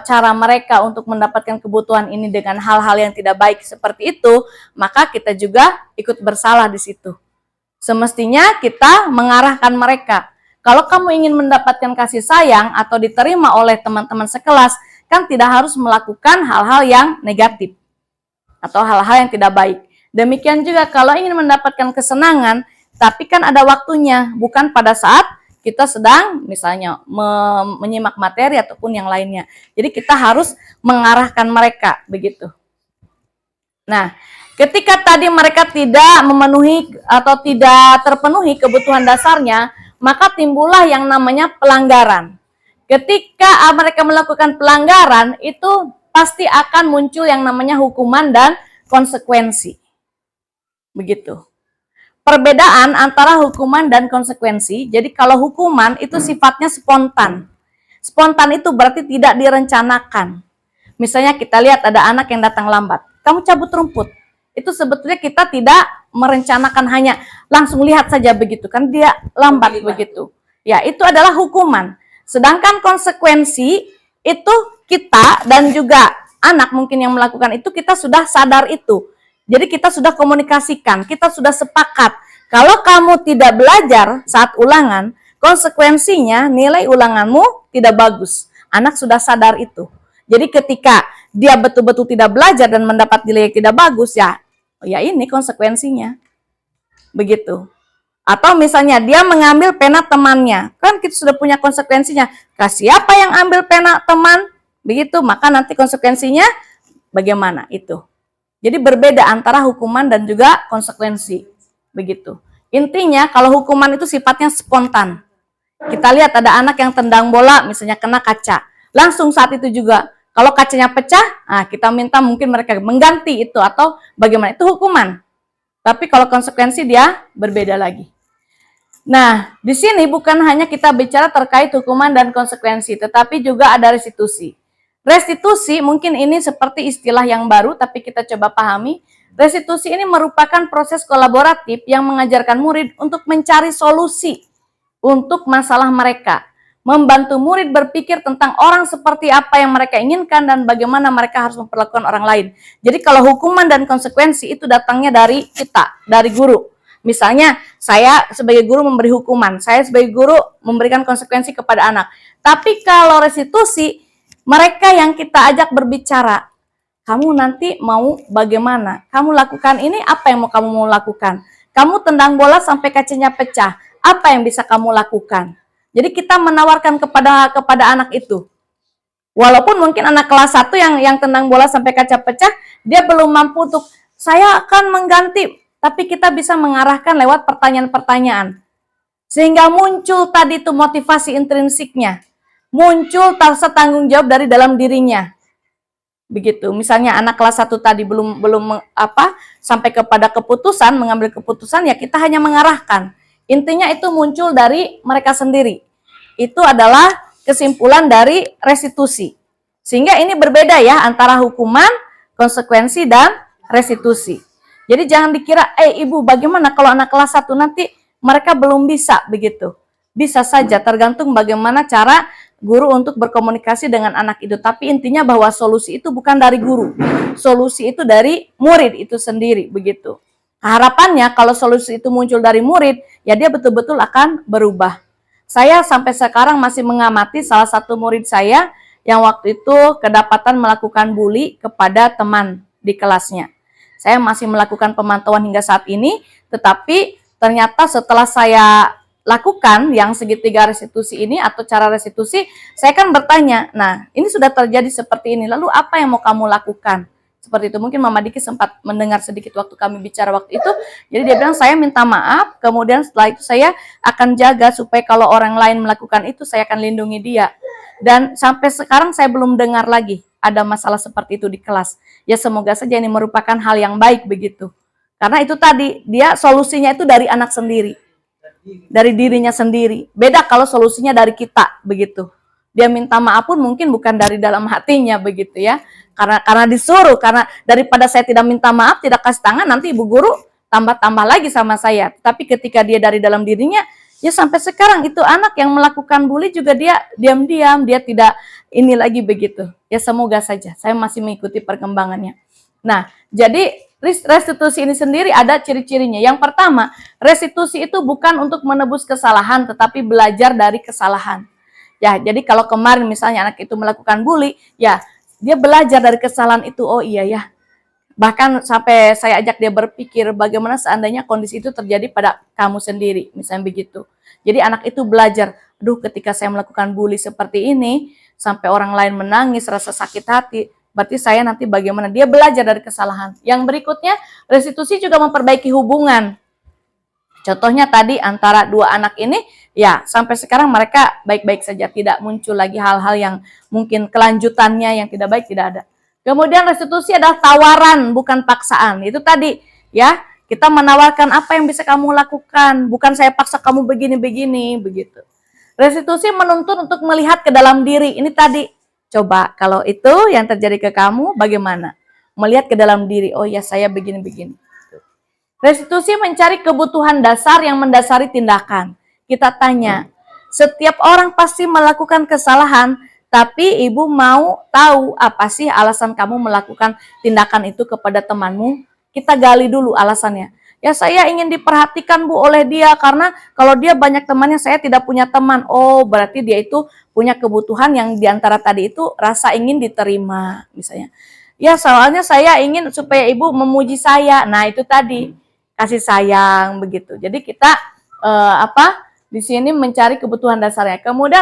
cara mereka untuk mendapatkan kebutuhan ini dengan hal-hal yang tidak baik seperti itu, maka kita juga ikut bersalah di situ. Semestinya kita mengarahkan mereka. Kalau kamu ingin mendapatkan kasih sayang atau diterima oleh teman-teman sekelas, kan tidak harus melakukan hal-hal yang negatif atau hal-hal yang tidak baik. Demikian juga kalau ingin mendapatkan kesenangan, tapi kan ada waktunya, bukan pada saat kita sedang misalnya menyimak materi ataupun yang lainnya. Jadi kita harus mengarahkan mereka begitu. Nah, ketika tadi mereka tidak memenuhi atau tidak terpenuhi kebutuhan dasarnya, maka timbullah yang namanya pelanggaran. Ketika mereka melakukan pelanggaran, itu pasti akan muncul yang namanya hukuman dan konsekuensi. Begitu. Perbedaan antara hukuman dan konsekuensi, jadi kalau hukuman itu sifatnya spontan. Spontan itu berarti tidak direncanakan. Misalnya kita lihat ada anak yang datang lambat, kamu cabut rumput. Itu sebetulnya kita tidak merencanakan, hanya langsung lihat saja begitu, kan dia lambat begitu. Ya, itu adalah hukuman. Sedangkan konsekuensi itu kita dan juga anak mungkin yang melakukan itu, kita sudah sadar itu. Jadi kita sudah komunikasikan, kita sudah sepakat. Kalau kamu tidak belajar saat ulangan, konsekuensinya nilai ulanganmu tidak bagus. Anak sudah sadar itu. Jadi ketika dia betul-betul tidak belajar dan mendapat nilai yang tidak bagus, ya ini konsekuensinya. Begitu. Atau misalnya dia mengambil pena temannya, kan kita sudah punya konsekuensinya. Siapa yang ambil pena teman? Begitu, maka nanti konsekuensinya bagaimana itu. Jadi berbeda antara hukuman dan juga konsekuensi. Begitu. Intinya kalau hukuman itu sifatnya spontan. Kita lihat ada anak yang tendang bola, misalnya kena kaca. Langsung saat itu juga, kalau kacanya pecah, kita minta mungkin mereka mengganti itu atau bagaimana, itu hukuman. Tapi kalau konsekuensi dia berbeda lagi. Nah, di sini bukan hanya kita bicara terkait hukuman dan konsekuensi, tetapi juga ada restitusi. Restitusi mungkin ini seperti istilah yang baru, tapi kita coba pahami. Restitusi ini merupakan proses kolaboratif yang mengajarkan murid untuk mencari solusi untuk masalah mereka. Membantu murid berpikir tentang orang seperti apa yang mereka inginkan dan bagaimana mereka harus memperlakukan orang lain. Jadi kalau hukuman dan konsekuensi itu datangnya dari kita, dari guru. Misalnya saya sebagai guru memberi hukuman, saya sebagai guru memberikan konsekuensi kepada anak. Tapi kalau restitusi, mereka yang kita ajak berbicara, kamu nanti mau bagaimana? Kamu lakukan ini, apa yang kamu mau lakukan? Kamu tendang bola sampai kacanya pecah, apa yang bisa kamu lakukan? Jadi kita menawarkan kepada anak itu. Walaupun mungkin anak kelas 1 yang tendang bola sampai kaca pecah, dia belum mampu untuk saya akan mengganti, tapi kita bisa mengarahkan lewat pertanyaan-pertanyaan. Sehingga muncul tadi itu motivasi intrinsiknya. Muncul rasa tanggung jawab dari dalam dirinya. Begitu. Misalnya anak kelas 1 tadi belum sampai kepada keputusan, mengambil keputusan, ya kita hanya mengarahkan. Intinya itu muncul dari mereka sendiri. Itu adalah kesimpulan dari restitusi. Sehingga ini berbeda ya antara hukuman, konsekuensi, dan restitusi. Jadi jangan dikira, ibu bagaimana kalau anak kelas 1 nanti mereka belum bisa begitu. Bisa saja, tergantung bagaimana cara guru untuk berkomunikasi dengan anak itu. Tapi intinya bahwa solusi itu bukan dari guru. Solusi itu dari murid itu sendiri begitu. Harapannya kalau solusi itu muncul dari murid, ya dia betul-betul akan berubah. Saya sampai sekarang masih mengamati salah satu murid saya yang waktu itu kedapatan melakukan bully kepada teman di kelasnya. Saya masih melakukan pemantauan hingga saat ini, tetapi ternyata setelah saya lakukan yang segitiga restitusi ini atau cara restitusi, saya kan bertanya, nah ini sudah terjadi seperti ini, lalu apa yang mau kamu lakukan? Seperti itu, mungkin Mama Diki sempat mendengar sedikit waktu kami bicara waktu itu. Jadi dia bilang, saya minta maaf, kemudian setelah itu saya akan jaga supaya kalau orang lain melakukan itu, saya akan lindungi dia. Dan sampai sekarang saya belum dengar lagi ada masalah seperti itu di kelas. Ya semoga saja ini merupakan hal yang baik begitu. Karena itu tadi, dia solusinya itu dari anak sendiri. Dari dirinya sendiri. Beda kalau solusinya dari kita, begitu. Dia minta maaf pun mungkin bukan dari dalam hatinya, begitu ya. Karena disuruh, karena daripada saya tidak minta maaf, tidak kasih tangan, nanti ibu guru tambah-tambah lagi sama saya. Tapi ketika dia dari dalam dirinya, ya sampai sekarang itu anak yang melakukan bully juga dia diam-diam, dia tidak ini lagi begitu. Ya semoga saja, saya masih mengikuti perkembangannya. Nah, jadi restitusi ini sendiri ada ciri-cirinya. Yang pertama, restitusi itu bukan untuk menebus kesalahan, tetapi belajar dari kesalahan. Ya, jadi kalau kemarin misalnya anak itu melakukan bully, ya dia belajar dari kesalahan itu. Oh iya ya. Bahkan sampai saya ajak dia berpikir bagaimana seandainya kondisi itu terjadi pada kamu sendiri, misalnya begitu. Jadi anak itu belajar, aduh ketika saya melakukan bully seperti ini, sampai orang lain menangis, rasa sakit hati, berarti saya nanti bagaimana? Dia belajar dari kesalahan. Yang berikutnya, restitusi juga memperbaiki hubungan. Contohnya tadi antara dua anak ini, ya sampai sekarang mereka baik-baik saja, tidak muncul lagi hal-hal yang mungkin kelanjutannya yang tidak baik, tidak ada. Kemudian restitusi adalah tawaran, bukan paksaan. Itu tadi, ya kita menawarkan apa yang bisa kamu lakukan, bukan saya paksa kamu begini-begini, begitu. Restitusi menuntut untuk melihat ke dalam diri. Ini tadi, coba kalau itu yang terjadi ke kamu, bagaimana? Melihat ke dalam diri, oh ya saya begini-begini. Restitusi mencari kebutuhan dasar yang mendasari tindakan. Kita tanya, setiap orang pasti melakukan kesalahan, tapi ibu mau tahu apa sih alasan kamu melakukan tindakan itu kepada temanmu? Kita gali dulu alasannya. Ya saya ingin diperhatikan Bu oleh dia, karena kalau dia banyak temannya, saya tidak punya teman. Oh berarti dia itu punya kebutuhan yang diantara tadi itu rasa ingin diterima misalnya. Ya soalnya saya ingin supaya ibu memuji saya. Nah itu tadi kasih sayang begitu. Jadi kita di sini mencari kebutuhan dasarnya. Kemudian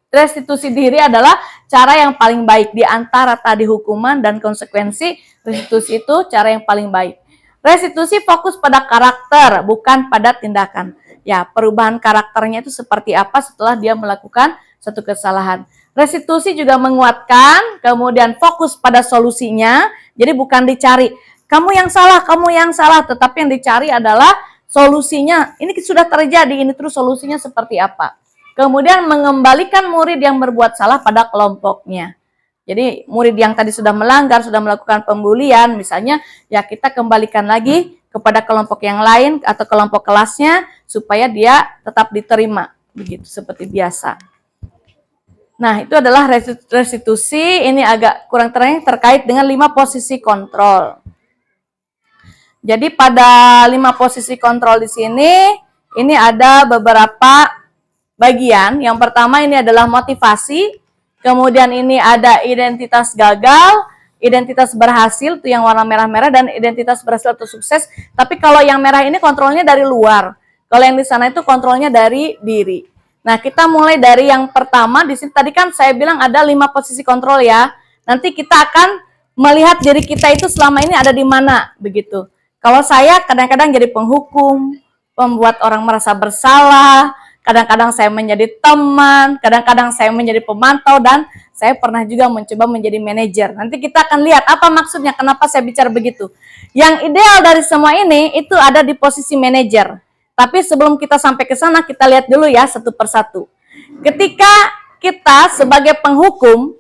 restitusi diri adalah cara yang paling baik di antara tadi hukuman dan konsekuensi. Restitusi itu cara yang paling baik. Restitusi fokus pada karakter, bukan pada tindakan. Ya, perubahan karakternya itu seperti apa setelah dia melakukan satu kesalahan. Restitusi juga menguatkan, kemudian fokus pada solusinya. Jadi bukan dicari kamu yang salah, tetapi yang dicari adalah solusinya. Ini sudah terjadi, ini terus solusinya seperti apa. Kemudian mengembalikan murid yang berbuat salah pada kelompoknya. Jadi murid yang tadi sudah melanggar, sudah melakukan pembulian, misalnya, ya kita kembalikan lagi kepada kelompok yang lain atau kelompok kelasnya supaya dia tetap diterima, begitu seperti biasa. Nah, itu adalah restitusi. Ini agak kurang terkait dengan 5 posisi kontrol. Jadi pada 5 posisi kontrol di sini, ini ada beberapa bagian. Yang pertama ini adalah motivasi, kemudian ini ada identitas gagal, identitas berhasil, itu yang warna merah-merah, dan identitas berhasil atau sukses. Tapi kalau yang merah ini kontrolnya dari luar, kalau yang di sana itu kontrolnya dari diri. Nah, kita mulai dari yang pertama. Di sini tadi kan saya bilang ada 5 posisi kontrol ya. Nanti kita akan melihat diri kita itu selama ini ada di mana, begitu. Kalau saya kadang-kadang jadi penghukum, membuat orang merasa bersalah, kadang-kadang saya menjadi teman, kadang-kadang saya menjadi pemantau, dan saya pernah juga mencoba menjadi manajer. Nanti kita akan lihat apa maksudnya, kenapa saya bicara begitu. Yang ideal dari semua ini itu ada di posisi manajer. Tapi sebelum kita sampai ke sana, kita lihat dulu ya satu persatu. Ketika kita sebagai penghukum,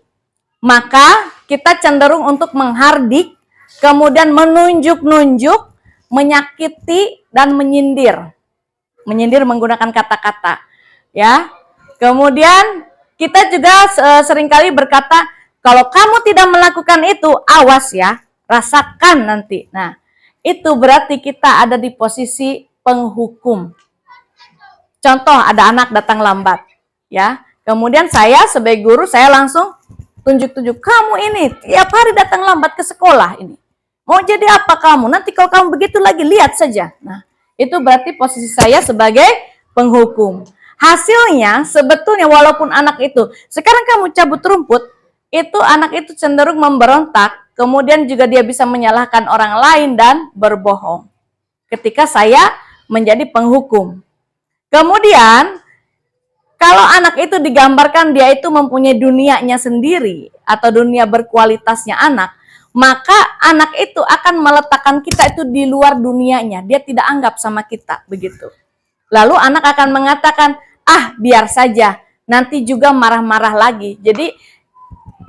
maka kita cenderung untuk menghardik, kemudian menunjuk-nunjuk, menyakiti, dan menyindir. Menyindir menggunakan kata-kata, ya. Kemudian kita juga seringkali berkata, kalau kamu tidak melakukan itu, awas ya, rasakan nanti. Nah, itu berarti kita ada di posisi penghukum. Contoh, ada anak datang lambat, ya. Kemudian saya sebagai guru, saya langsung tunjuk-tunjuk, kamu ini tiap hari datang lambat ke sekolah ini. Mau jadi apa kamu? Nanti kalau kamu begitu lagi, lihat saja. Nah, itu berarti posisi saya sebagai penghukum. Hasilnya sebetulnya walaupun anak itu, sekarang kamu cabut rumput, itu anak itu cenderung memberontak, kemudian juga dia bisa menyalahkan orang lain dan berbohong. Ketika saya menjadi penghukum. Kemudian, kalau anak itu digambarkan dia itu mempunyai dunianya sendiri, atau dunia berkualitasnya anak, maka anak itu akan meletakkan kita itu di luar dunianya. Dia tidak anggap sama kita, begitu. Lalu anak akan mengatakan, ah biar saja, nanti juga marah-marah lagi. Jadi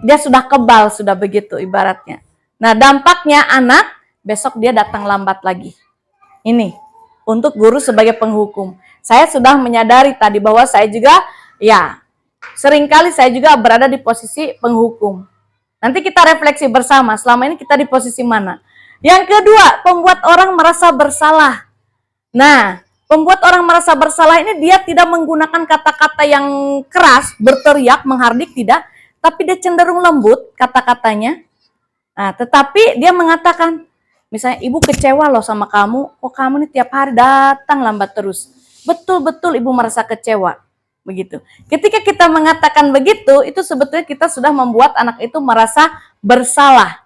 dia sudah kebal, sudah begitu ibaratnya. Nah dampaknya anak, besok dia datang lambat lagi. Ini, untuk guru sebagai penghukum. Saya sudah menyadari tadi bahwa saya juga, ya seringkali saya juga berada di posisi penghukum. Nanti kita refleksi bersama, selama ini kita di posisi mana? Yang kedua, pembuat orang merasa bersalah. Nah, pembuat orang merasa bersalah ini dia tidak menggunakan kata-kata yang keras, berteriak, menghardik, tidak. Tapi dia cenderung lembut kata-katanya. Nah, tetapi dia mengatakan, misalnya, ibu kecewa loh sama kamu, kok kamu nih tiap hari datang lambat terus. Betul-betul ibu merasa kecewa. Begitu. Ketika kita mengatakan begitu, itu sebetulnya kita sudah membuat anak itu merasa bersalah.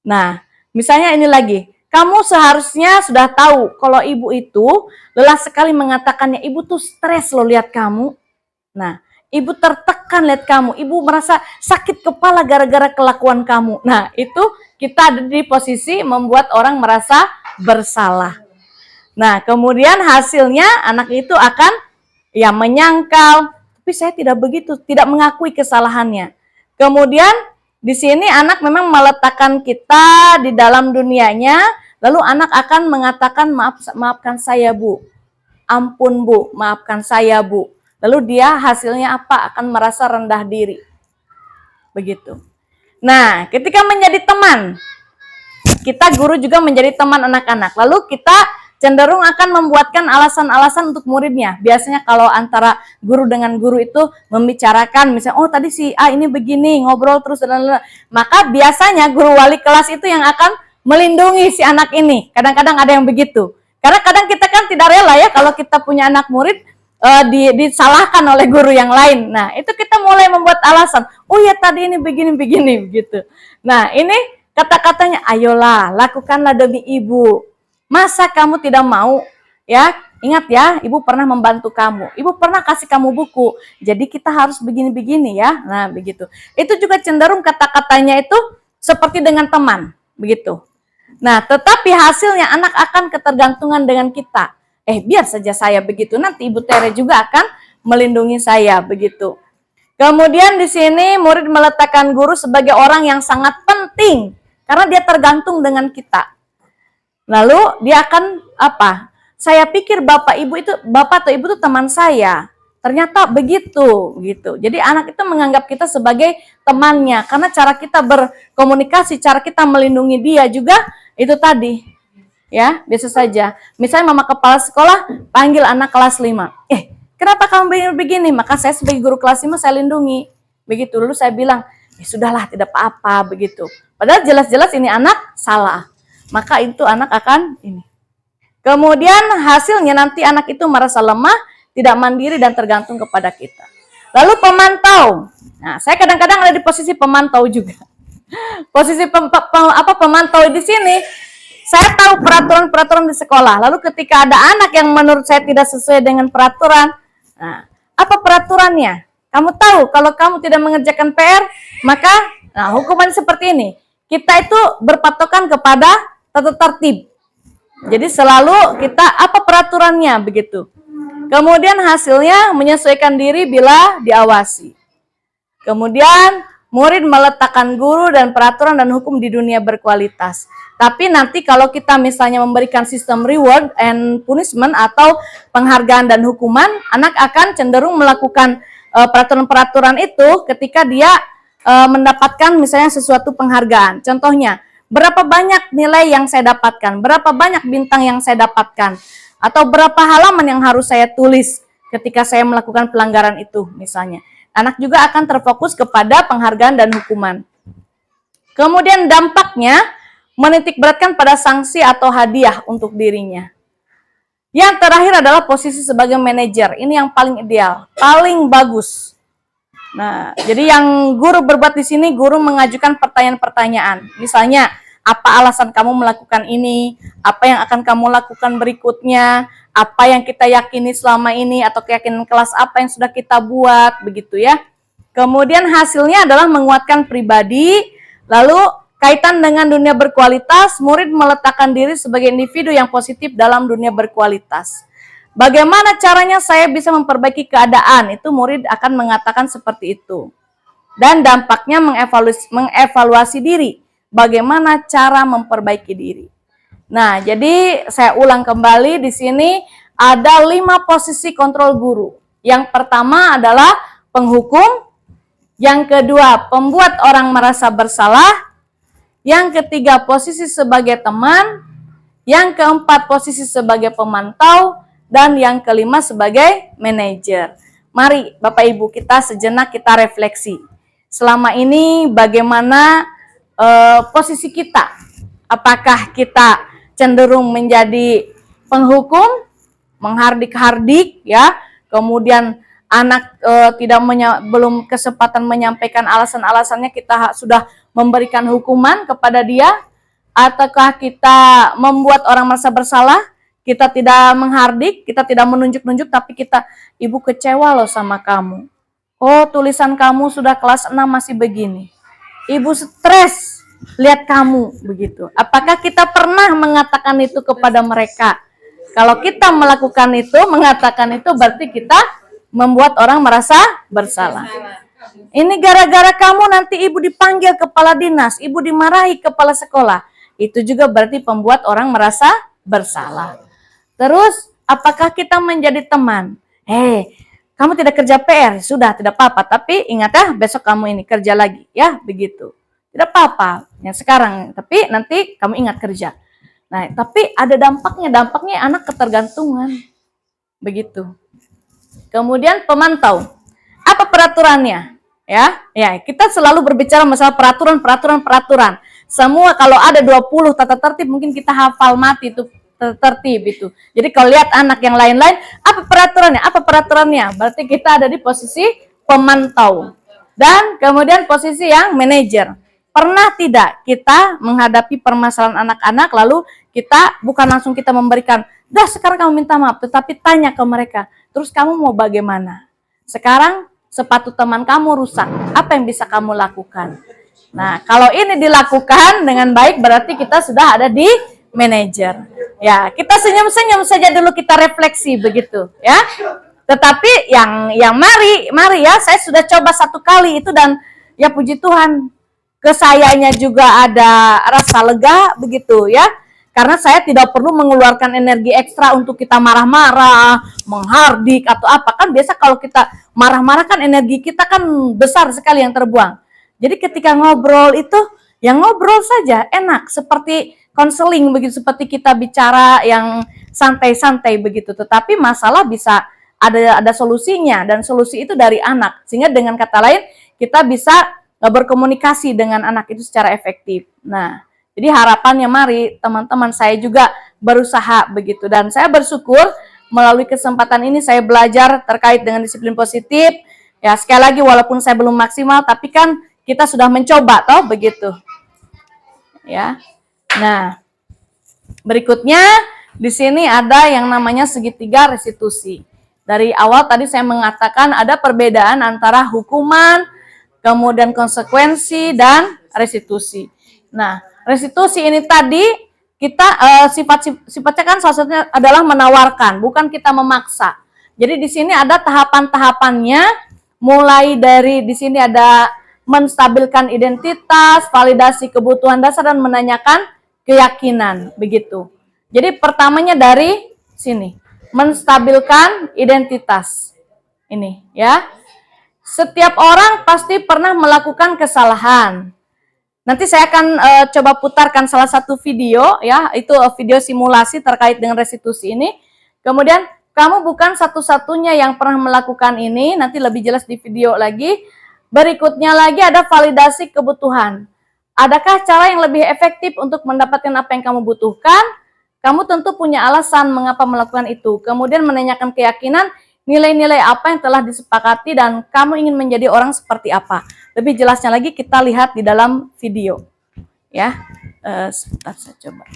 Nah, misalnya ini lagi, kamu seharusnya sudah tahu kalau ibu itu lelah sekali mengatakannya, ibu tuh stres loh lihat kamu. Nah, ibu tertekan lihat kamu, ibu merasa sakit kepala gara-gara kelakuan kamu. Nah, itu kita ada di posisi membuat orang merasa bersalah. Nah, kemudian hasilnya anak itu akan ya menyangkal, tapi saya tidak begitu, tidak mengakui kesalahannya. Kemudian di sini anak memang meletakkan kita di dalam dunianya, lalu anak akan mengatakan maafkan saya bu, ampun bu, maafkan saya bu. Lalu dia hasilnya apa? Akan merasa rendah diri. Begitu. Nah, ketika menjadi teman, kita guru juga menjadi teman anak-anak. Lalu kita cenderung akan membuatkan alasan-alasan untuk muridnya. Biasanya kalau antara guru dengan guru itu membicarakan, misalnya, oh tadi si A ini begini, ngobrol terus, maka biasanya guru wali kelas itu yang akan melindungi si anak ini. Kadang-kadang ada yang begitu. Karena kadang kita kan tidak rela ya kalau kita punya anak murid disalahkan oleh guru yang lain. Nah, itu kita mulai membuat alasan. Oh ya tadi ini begini begitu. Nah, ini kata-katanya, ayolah lakukanlah demi ibu. Masa kamu tidak mau? Ya, ingat ya, ibu pernah membantu kamu. Ibu pernah kasih kamu buku. Jadi kita harus begini-begini ya. Nah, begitu. Itu juga cenderung kata-katanya itu seperti dengan teman, begitu. Nah, tetapi hasilnya anak akan ketergantungan dengan kita. Biar saja saya begitu, nanti Ibu Tere juga akan melindungi saya, begitu. Kemudian di sini murid meletakkan guru sebagai orang yang sangat penting karena dia tergantung dengan kita. Lalu dia akan apa? Saya pikir bapak atau ibu itu teman saya. Ternyata begitu, gitu. Jadi anak itu menganggap kita sebagai temannya karena cara kita berkomunikasi, cara kita melindungi dia juga itu tadi. Ya, biasa saja. Misalnya mama kepala sekolah panggil anak kelas 5. Kenapa kamu begini? Maka saya sebagai guru kelas 5 saya lindungi. Begitu. Lalu saya bilang, sudahlah tidak apa-apa begitu. Padahal jelas-jelas ini anak salah. Maka itu anak akan ini. Kemudian hasilnya nanti anak itu merasa lemah, tidak mandiri dan tergantung kepada kita. Lalu pemantau. Nah, saya kadang-kadang ada di posisi pemantau juga. Posisi pemantau di sini, saya tahu peraturan-peraturan di sekolah. Lalu ketika ada anak yang menurut saya tidak sesuai dengan peraturan, nah, apa peraturannya? Kamu tahu kalau kamu tidak mengerjakan PR, maka hukuman seperti ini. Kita itu berpatokan kepada tata tertib. Jadi selalu kita apa peraturannya begitu. Kemudian hasilnya menyesuaikan diri bila diawasi. Kemudian murid meletakkan guru dan peraturan dan hukum di dunia berkualitas. Tapi nanti kalau kita misalnya memberikan sistem reward and punishment atau penghargaan dan hukuman, anak akan cenderung melakukan peraturan-peraturan itu ketika dia mendapatkan misalnya sesuatu penghargaan. Contohnya, berapa banyak nilai yang saya dapatkan, berapa banyak bintang yang saya dapatkan, atau berapa halaman yang harus saya tulis ketika saya melakukan pelanggaran itu misalnya. Anak juga akan terfokus kepada penghargaan dan hukuman. Kemudian dampaknya menitikberatkan pada sanksi atau hadiah untuk dirinya. Yang terakhir adalah posisi sebagai manajer. Ini yang paling ideal, paling bagus. Nah, jadi yang guru berbuat di sini, guru mengajukan pertanyaan-pertanyaan. Misalnya, apa alasan kamu melakukan ini? Apa yang akan kamu lakukan berikutnya? Apa yang kita yakini selama ini atau keyakinan kelas apa yang sudah kita buat, begitu ya. Kemudian hasilnya adalah menguatkan pribadi, lalu kaitan dengan dunia berkualitas, murid meletakkan diri sebagai individu yang positif dalam dunia berkualitas. Bagaimana caranya saya bisa memperbaiki keadaan? Itu murid akan mengatakan seperti itu. Dan dampaknya mengevaluasi diri. Bagaimana cara memperbaiki diri? Nah, jadi saya ulang kembali di sini ada 5 posisi kontrol guru. Yang pertama adalah penghukum, yang kedua pembuat orang merasa bersalah, Yang ketiga, posisi sebagai teman. Yang keempat, posisi sebagai pemantau. Dan yang kelima, sebagai manajer. Mari Bapak Ibu kita sejenak kita refleksi. Selama ini bagaimana posisi kita? Apakah kita cenderung menjadi penghukum, menghardik-hardik ya, kemudian anak belum kesempatan menyampaikan alasan-alasannya kita sudah memberikan hukuman kepada dia, ataukah kita membuat orang merasa bersalah, kita tidak menghardik, kita tidak menunjuk-nunjuk, tapi kita, ibu kecewa loh sama kamu. Oh, tulisan kamu sudah kelas 6 masih begini. Ibu stres lihat kamu begitu. Apakah kita pernah mengatakan itu kepada mereka? Kalau kita melakukan itu, mengatakan itu, berarti kita membuat orang merasa bersalah. Ini gara-gara kamu nanti ibu dipanggil kepala dinas, ibu dimarahi kepala sekolah. Itu juga berarti pembuat orang merasa bersalah. Terus, apakah kita menjadi teman? Kamu tidak kerja PR, sudah tidak apa-apa. Tapi ingat ya, besok kamu ini kerja lagi, ya begitu. Tidak apa-apa yang sekarang, tapi nanti kamu ingat kerja. Nah, tapi ada dampaknya anak ketergantungan, begitu. Kemudian pemantau, apa peraturannya? Ya, kita selalu berbicara masalah peraturan. Semua kalau ada 20 tata tertib mungkin kita hafal mati itu tertib itu. Jadi kalau lihat anak yang lain-lain, apa peraturannya? Berarti kita ada di posisi pemantau. Dan kemudian posisi yang manajer. Pernah tidak kita menghadapi permasalahan anak-anak lalu kita bukan langsung kita memberikan, dah sekarang kamu minta maaf, tetapi tanya ke mereka, terus kamu mau bagaimana? Sekarang sepatu teman kamu rusak, apa yang bisa kamu lakukan? Nah, kalau ini dilakukan dengan baik berarti kita sudah ada di manajer. Ya, kita senyum-senyum saja dulu, kita refleksi begitu, ya. Tetapi yang mari ya, saya sudah coba 1 kali itu dan ya puji Tuhan, ke sayanya juga ada rasa lega begitu ya. Karena saya tidak perlu mengeluarkan energi ekstra untuk kita marah-marah, menghardik atau apa. Kan biasa kalau kita marah-marah kan energi kita kan besar sekali yang terbuang. Jadi ketika ngobrol itu, yang ngobrol saja enak, seperti konseling begitu, seperti kita bicara yang santai-santai begitu. Tetapi masalah bisa ada solusinya, dan solusi itu dari anak. Sehingga dengan kata lain kita bisa berkomunikasi dengan anak itu secara efektif. Nah, jadi harapannya mari teman-teman, saya juga berusaha begitu, dan saya bersyukur melalui kesempatan ini saya belajar terkait dengan disiplin positif. Ya, sekali lagi walaupun saya belum maksimal, tapi kan kita sudah mencoba toh begitu. Ya. Nah, berikutnya di sini ada yang namanya segitiga restitusi. Dari awal tadi saya mengatakan ada perbedaan antara hukuman, kemudian konsekuensi, dan restitusi. Nah, restitusi ini tadi kita sifatnya kan salah satunya adalah menawarkan, bukan kita memaksa. Jadi di sini ada tahapan-tahapannya, mulai dari di sini ada menstabilkan identitas, validasi kebutuhan dasar, dan menanyakan keyakinan, begitu. Jadi pertamanya dari sini, menstabilkan identitas. Ini ya. Setiap orang pasti pernah melakukan kesalahan. Nanti saya akan coba putarkan salah satu video ya, itu video simulasi terkait dengan restitusi ini. Kemudian kamu bukan satu-satunya yang pernah melakukan ini, nanti lebih jelas di video lagi. Berikutnya lagi ada validasi kebutuhan. Adakah cara yang lebih efektif untuk mendapatkan apa yang kamu butuhkan? Kamu tentu punya alasan mengapa melakukan itu. Kemudian menanyakan keyakinan, nilai-nilai apa yang telah disepakati dan kamu ingin menjadi orang seperti apa. Lebih jelasnya lagi kita lihat di dalam video. Ya, sebentar saya coba.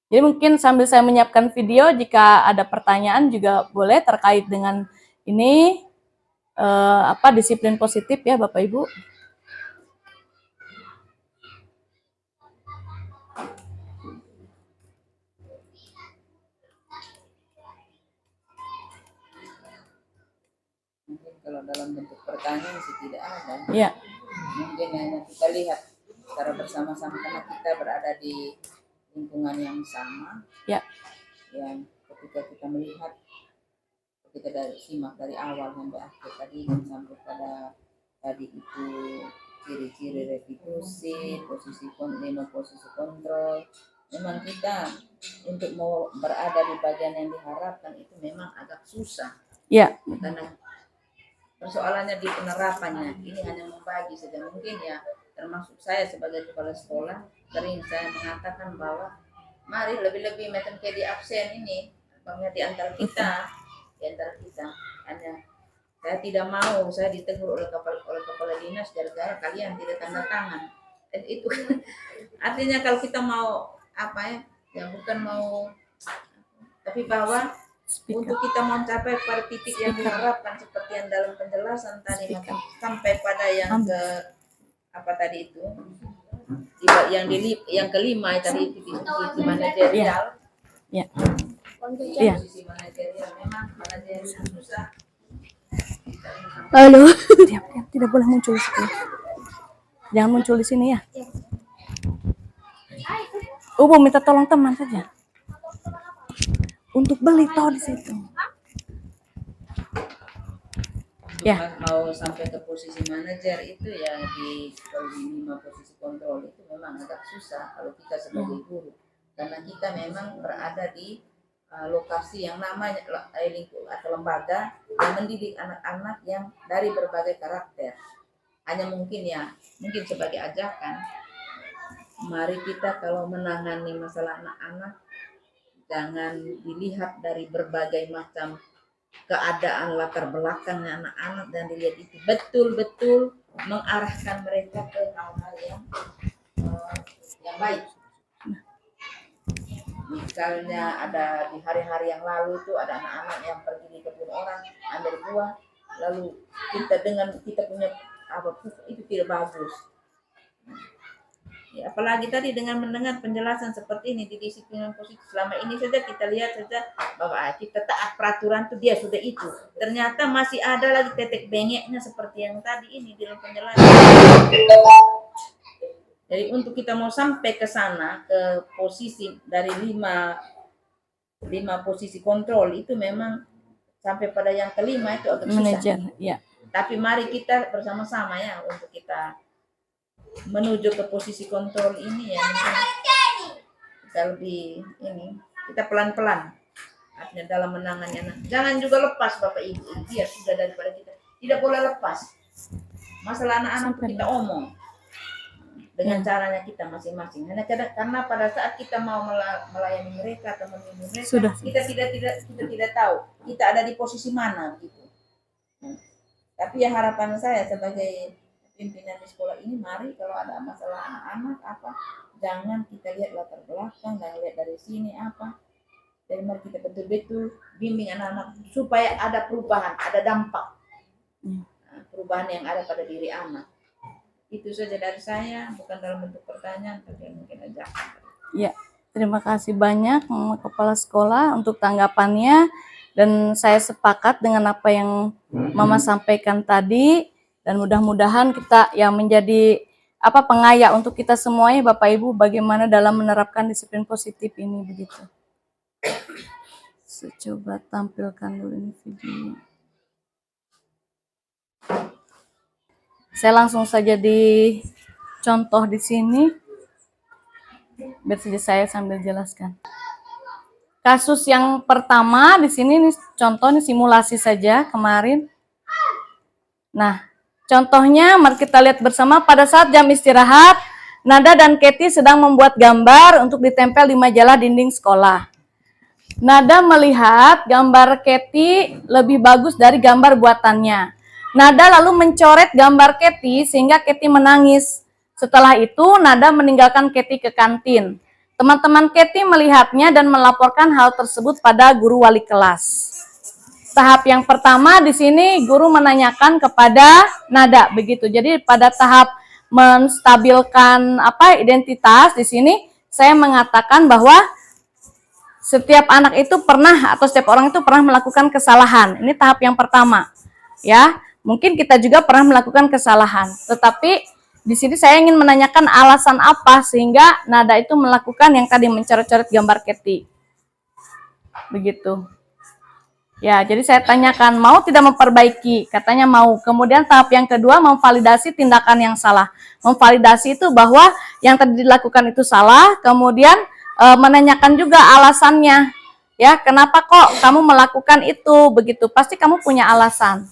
Jadi mungkin sambil saya menyiapkan video, jika ada pertanyaan juga boleh terkait dengan ini, disiplin positif ya Bapak Ibu. Mungkin kalau dalam bentuk pertanyaan sih tidak ada. Iya. Mungkin hanya kita lihat secara bersama-sama karena kita berada di lingkungan yang sama. Ya. Yang ketika kita melihat, kita dari simak dari awal sampai akhir tadi sampai pada tadi itu ciri-ciri restitusi, lima posisi kontrol. Memang kita untuk mau berada di bagian yang diharapkan itu memang agak susah. Ya. Karena persoalannya di penerapannya. Ini hanya membagi saja. Mungkin ya termasuk saya sebagai kepala sekolah sering saya mengatakan bahwa mari lebih-lebih macam kayak di absen ini, bangnya di antara kita hanya saya tidak mau saya ditegur oleh kepala dinas gara-gara kalian tidak tanda tangan. Dan itu artinya kalau kita mau apa ya bukan mau, tapi bahwa untuk kita mencapai pada titik yang diharapkan seperti yang dalam penjelasan tadi sampai pada yang ke apa tadi itu yang kelima tadi itu diskusi manajerial. Ya. Posisi manajerial memang manajerial susah. Halo. Diam, tidak boleh muncul di sini. Jangan muncul di sini ya. Minta tolong teman saja. Untuk beli tol di situ. Ya. Mau sampai ke posisi manajer itu ya kalau di 5 posisi kontrol itu memang agak susah kalau kita sebagai guru. Karena kita memang berada di lokasi yang namanya lingkup atau lembaga yang mendidik anak-anak yang dari berbagai karakter. Hanya mungkin sebagai ajakan, mari kita kalau menangani masalah anak-anak jangan dilihat dari berbagai macam keadaan latar belakangnya anak-anak dan dilihat itu betul-betul mengarahkan mereka ke hal-hal yang baik. Misalnya ada di hari-hari yang lalu itu ada anak-anak yang pergi di kebun orang ambil buah, lalu kita punya itu tidak bagus. Ya, apalagi tadi dengan mendengar penjelasan seperti ini di disiplin positif, selama ini saja kita lihat saja bahwa kita taat peraturan itu dia sudah itu. Ternyata masih ada lagi tetek bengeknya seperti yang tadi ini di dalam penjelasan. Jadi untuk kita mau sampai ke sana ke posisi dari 5 posisi kontrol itu memang sampai pada yang kelima itu agak susah. Manajer, ya. Tapi mari kita bersama-sama ya untuk kita menuju ke posisi kontrol ini ya kita lebih kita pelan-pelan artinya dalam menangani anak. Jangan juga lepas Bapak Ibu, dia sudah daripada kita tidak boleh lepas masalah anak-anak kita omong dengan caranya kita masing-masing. Karena pada saat kita mau melayani mereka atau membimbing mereka, kita tidak tahu kita ada di posisi mana gitu. Tapi ya harapan saya sebagai pimpinan di sekolah ini, mari kalau ada masalah anak-anak jangan kita lihat latar belakang, jangan lihat dari sini jadi mari kita betul-betul bimbing anak-anak supaya ada perubahan, ada dampak perubahan yang ada pada diri anak. Itu saja dari saya, bukan dalam bentuk pertanyaan, tapi mungkin aja. Ya, terima kasih banyak Kepala Sekolah untuk tanggapannya, dan saya sepakat dengan apa yang Mama sampaikan tadi. Dan mudah-mudahan kita yang menjadi pengaya untuk kita semuanya Bapak Ibu bagaimana dalam menerapkan disiplin positif ini begitu. Saya coba tampilkan dulu ini videonya. Saya langsung saja di contoh di sini. Biar saja saya sambil jelaskan. Kasus yang pertama di sini nih contoh nih simulasi saja kemarin. Nah, contohnya mari kita lihat bersama pada saat jam istirahat, Nada dan Katie sedang membuat gambar untuk ditempel di majalah dinding sekolah. Nada melihat gambar Katie lebih bagus dari gambar buatannya. Nada lalu mencoret gambar Katie sehingga Katie menangis. Setelah itu, Nada meninggalkan Katie ke kantin. Teman-teman Katie melihatnya dan melaporkan hal tersebut pada guru wali kelas. Tahap yang pertama di sini guru menanyakan kepada Nada begitu. Jadi pada tahap menstabilkan identitas di sini saya mengatakan bahwa setiap anak itu pernah atau setiap orang itu pernah melakukan kesalahan. Ini tahap yang pertama. Ya, mungkin kita juga pernah melakukan kesalahan. Tetapi di sini saya ingin menanyakan alasan apa sehingga Nada itu melakukan yang tadi mencoret-coret gambar Katie. Begitu. Ya, jadi saya tanyakan, mau tidak memperbaiki? Katanya mau. Kemudian tahap yang kedua, memvalidasi tindakan yang salah. Memvalidasi itu bahwa yang tadi dilakukan itu salah, kemudian menanyakan juga alasannya. Ya, kenapa kok kamu melakukan itu? Begitu, pasti kamu punya alasan.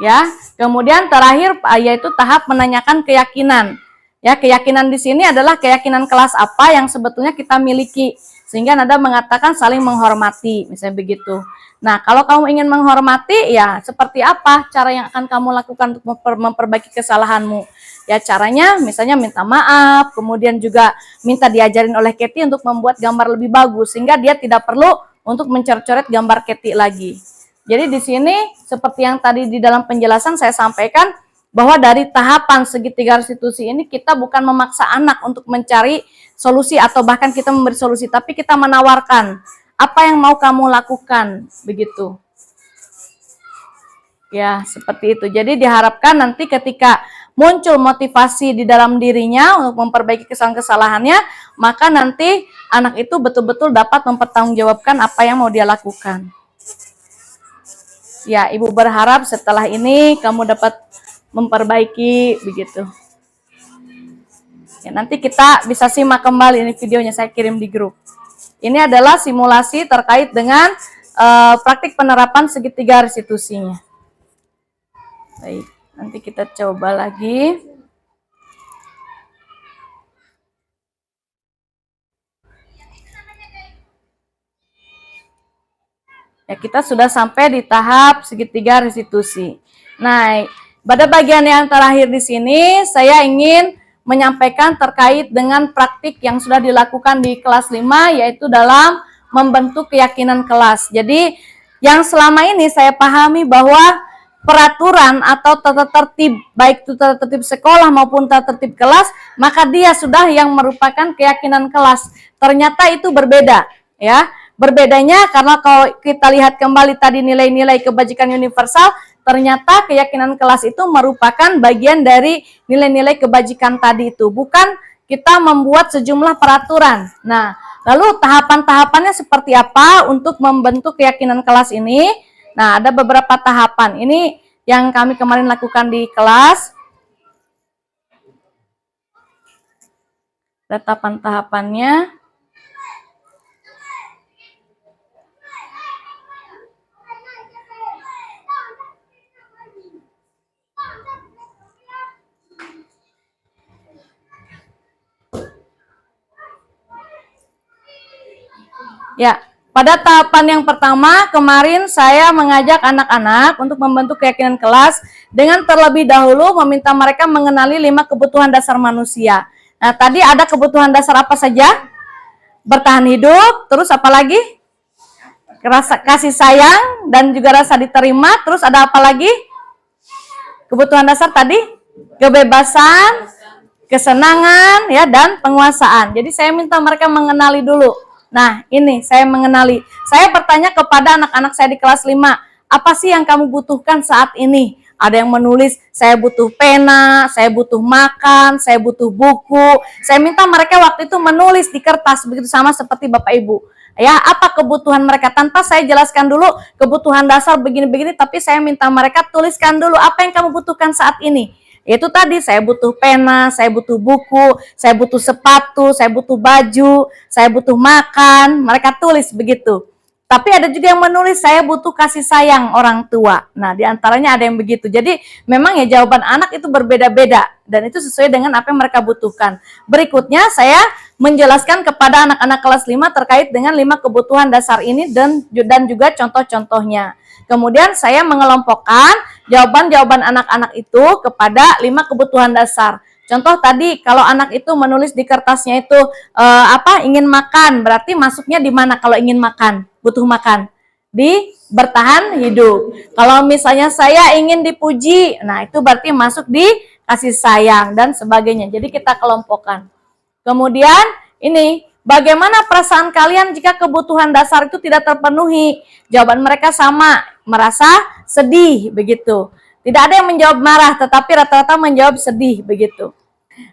Ya, kemudian terakhir yaitu tahap menanyakan keyakinan. Ya, keyakinan di sini adalah keyakinan kelas apa yang sebetulnya kita miliki. Sehingga Nada mengatakan saling menghormati, misalnya begitu. Nah, kalau kamu ingin menghormati, ya seperti apa cara yang akan kamu lakukan untuk memperbaiki kesalahanmu? Ya, caranya misalnya minta maaf, kemudian juga minta diajarin oleh Katie untuk membuat gambar lebih bagus, sehingga dia tidak perlu untuk mencoret-coret gambar Katie lagi. Jadi di sini seperti yang tadi di dalam penjelasan saya sampaikan, bahwa dari tahapan segitiga restitusi ini kita bukan memaksa anak untuk mencari solusi atau bahkan kita memberi solusi, tapi kita menawarkan apa yang mau kamu lakukan, begitu. Ya, seperti itu. Jadi diharapkan nanti ketika muncul motivasi di dalam dirinya untuk memperbaiki kesalahan-kesalahannya, maka nanti anak itu betul-betul dapat mempertanggungjawabkan apa yang mau dia lakukan. Ya, Ibu berharap setelah ini kamu dapat memperbaiki, begitu. Ya, nanti kita bisa simak kembali ini videonya, saya kirim di grup. Ini adalah simulasi terkait dengan praktik penerapan segitiga restitusinya. Baik, nanti kita coba lagi. Ya, kita sudah sampai di tahap segitiga restitusi. Nah, pada bagian yang terakhir di sini saya ingin menyampaikan terkait dengan praktik yang sudah dilakukan di kelas 5, yaitu dalam membentuk keyakinan kelas. Jadi, yang selama ini saya pahami bahwa peraturan atau tata tertib, baik itu tata tertib sekolah maupun tata tertib kelas, maka dia sudah yang merupakan keyakinan kelas. Ternyata itu berbeda, ya. Berbedanya karena kalau kita lihat kembali tadi nilai-nilai kebajikan universal, ternyata keyakinan kelas itu merupakan bagian dari nilai-nilai kebajikan tadi itu, bukan kita membuat sejumlah peraturan. Nah, lalu tahapan-tahapannya seperti apa untuk membentuk keyakinan kelas ini? Nah, ada beberapa tahapan. Ini yang kami kemarin lakukan di kelas. Ada tahapan-tahapannya. Ya, pada tahapan yang pertama kemarin saya mengajak anak-anak untuk membentuk keyakinan kelas dengan terlebih dahulu meminta mereka mengenali 5 kebutuhan dasar manusia. Nah, tadi ada kebutuhan dasar apa saja? Bertahan hidup, terus apa lagi? Rasa kasih sayang dan juga rasa diterima, terus ada apa lagi? Kebutuhan dasar tadi? Kebebasan, kesenangan, ya, dan penguasaan. Jadi saya minta mereka mengenali dulu. Nah, ini saya mengenali. Saya bertanya kepada anak-anak saya di kelas 5, apa sih yang kamu butuhkan saat ini? Ada yang menulis, saya butuh pena, saya butuh makan, saya butuh buku. Saya minta mereka waktu itu menulis di kertas, begitu sama seperti Bapak Ibu. Ya, apa kebutuhan mereka? Tanpa saya jelaskan dulu kebutuhan dasar begini-begini, tapi saya minta mereka tuliskan dulu apa yang kamu butuhkan saat ini. Itu tadi, saya butuh pena, saya butuh buku, saya butuh sepatu, saya butuh baju, saya butuh makan. Mereka tulis begitu. Tapi ada juga yang menulis, saya butuh kasih sayang orang tua. Nah, diantaranya ada yang begitu. Jadi memang ya jawaban anak itu berbeda-beda dan itu sesuai dengan apa yang mereka butuhkan. Berikutnya saya menjelaskan kepada anak-anak kelas 5 terkait dengan 5 kebutuhan dasar ini dan juga contoh-contohnya. Kemudian saya mengelompokkan jawaban-jawaban anak-anak itu kepada 5 kebutuhan dasar. Contoh tadi, kalau anak itu menulis di kertasnya itu ingin makan, berarti masuknya di mana kalau ingin makan? Butuh makan. Di bertahan hidup. Kalau misalnya saya ingin dipuji, nah itu berarti masuk di kasih sayang dan sebagainya. Jadi kita kelompokkan. Kemudian ini, bagaimana perasaan kalian jika kebutuhan dasar itu tidak terpenuhi? Jawaban mereka sama, merasa sedih, begitu. Tidak ada yang menjawab marah, tetapi rata-rata menjawab sedih, begitu.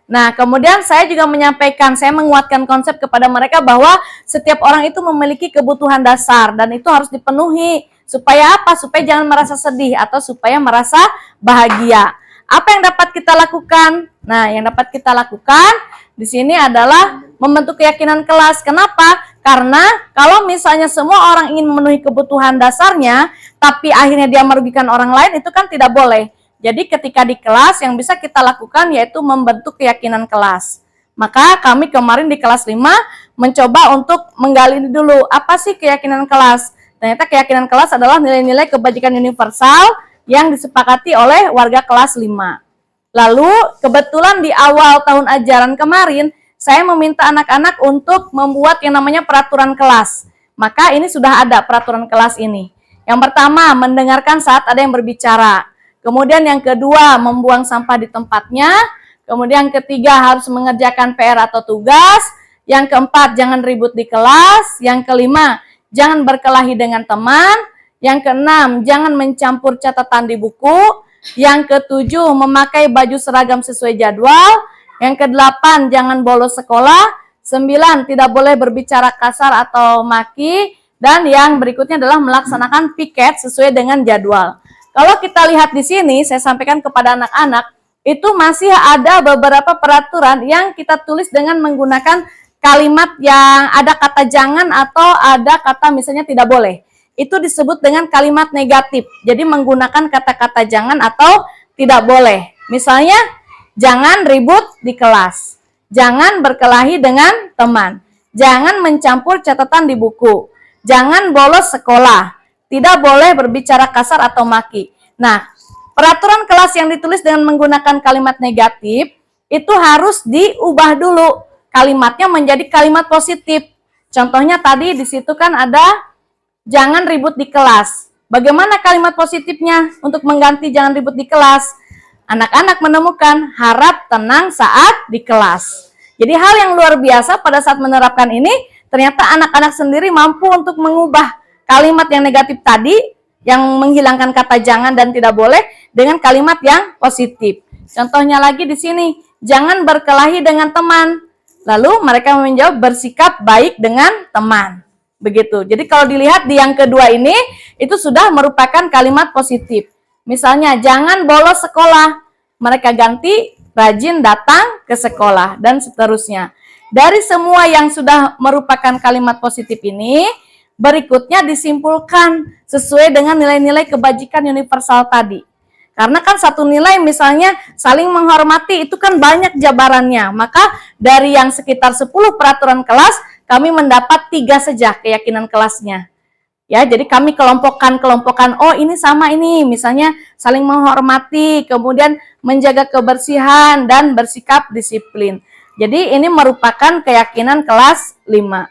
Nah, kemudian saya juga menyampaikan, saya menguatkan konsep kepada mereka bahwa setiap orang itu memiliki kebutuhan dasar dan itu harus dipenuhi. Supaya apa? Supaya jangan merasa sedih atau supaya merasa bahagia. Apa yang dapat kita lakukan? Nah, yang dapat kita lakukan di sini adalah membentuk keyakinan kelas. Kenapa? Karena kalau misalnya semua orang ingin memenuhi kebutuhan dasarnya, tapi akhirnya dia merugikan orang lain, itu kan tidak boleh. Jadi ketika di kelas yang bisa kita lakukan yaitu membentuk keyakinan kelas. Maka kami kemarin di kelas 5 mencoba untuk menggali dulu apa sih keyakinan kelas. Ternyata keyakinan kelas adalah nilai-nilai kebajikan universal yang disepakati oleh warga kelas 5. Lalu kebetulan di awal tahun ajaran kemarin saya meminta anak-anak untuk membuat yang namanya peraturan kelas. Maka ini sudah ada peraturan kelas ini. Yang pertama, mendengarkan saat ada yang berbicara. Kemudian yang kedua, membuang sampah di tempatnya. Kemudian yang ketiga, harus mengerjakan PR atau tugas. Yang keempat, jangan ribut di kelas. Yang kelima, jangan berkelahi dengan teman. Yang keenam, jangan mencampur catatan di buku. Yang ketujuh, memakai baju seragam sesuai jadwal. Yang kedelapan, jangan bolos sekolah. 9, tidak boleh berbicara kasar atau maki. Dan yang berikutnya adalah melaksanakan piket sesuai dengan jadwal. Kalau kita lihat di sini, saya sampaikan kepada anak-anak, itu masih ada beberapa peraturan yang kita tulis dengan menggunakan kalimat yang ada kata jangan atau ada kata misalnya tidak boleh. Itu disebut dengan kalimat negatif. Jadi menggunakan kata-kata jangan atau tidak boleh. Misalnya, jangan ribut di kelas. Jangan berkelahi dengan teman. Jangan mencampur catatan di buku. Jangan bolos sekolah. Tidak boleh berbicara kasar atau maki. Nah, peraturan kelas yang ditulis dengan menggunakan kalimat negatif itu harus diubah dulu. Kalimatnya menjadi kalimat positif. Contohnya tadi di situ kan ada jangan ribut di kelas. Bagaimana kalimat positifnya untuk mengganti jangan ribut di kelas? Anak-anak menemukan harap tenang saat di kelas. Jadi hal yang luar biasa pada saat menerapkan ini, ternyata anak-anak sendiri mampu untuk mengubah kalimat yang negatif tadi, yang menghilangkan kata jangan dan tidak boleh, dengan kalimat yang positif. Contohnya lagi di sini, jangan berkelahi dengan teman. Lalu mereka menjawab bersikap baik dengan teman. Begitu. Jadi kalau dilihat di yang kedua ini, itu sudah merupakan kalimat positif. Misalnya, jangan bolos sekolah. Mereka ganti rajin datang ke sekolah dan seterusnya. Dari semua yang sudah merupakan kalimat positif ini, berikutnya disimpulkan sesuai dengan nilai-nilai kebajikan universal tadi. Karena kan satu nilai misalnya saling menghormati itu kan banyak jabarannya. Maka dari yang sekitar 10 peraturan kelas, kami mendapat 3 saja keyakinan kelasnya. Ya, jadi kami kelompokkan, oh ini sama ini, misalnya saling menghormati, kemudian menjaga kebersihan dan bersikap disiplin. Jadi ini merupakan keyakinan kelas 5.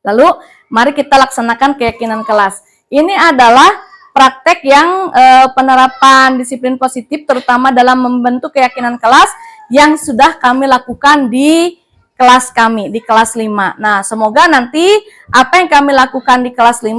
Lalu mari kita laksanakan keyakinan kelas. Ini adalah praktek yang penerapan disiplin positif terutama dalam membentuk keyakinan kelas yang sudah kami lakukan di kelas kami, di kelas 5. Nah, semoga nanti apa yang kami lakukan di kelas 5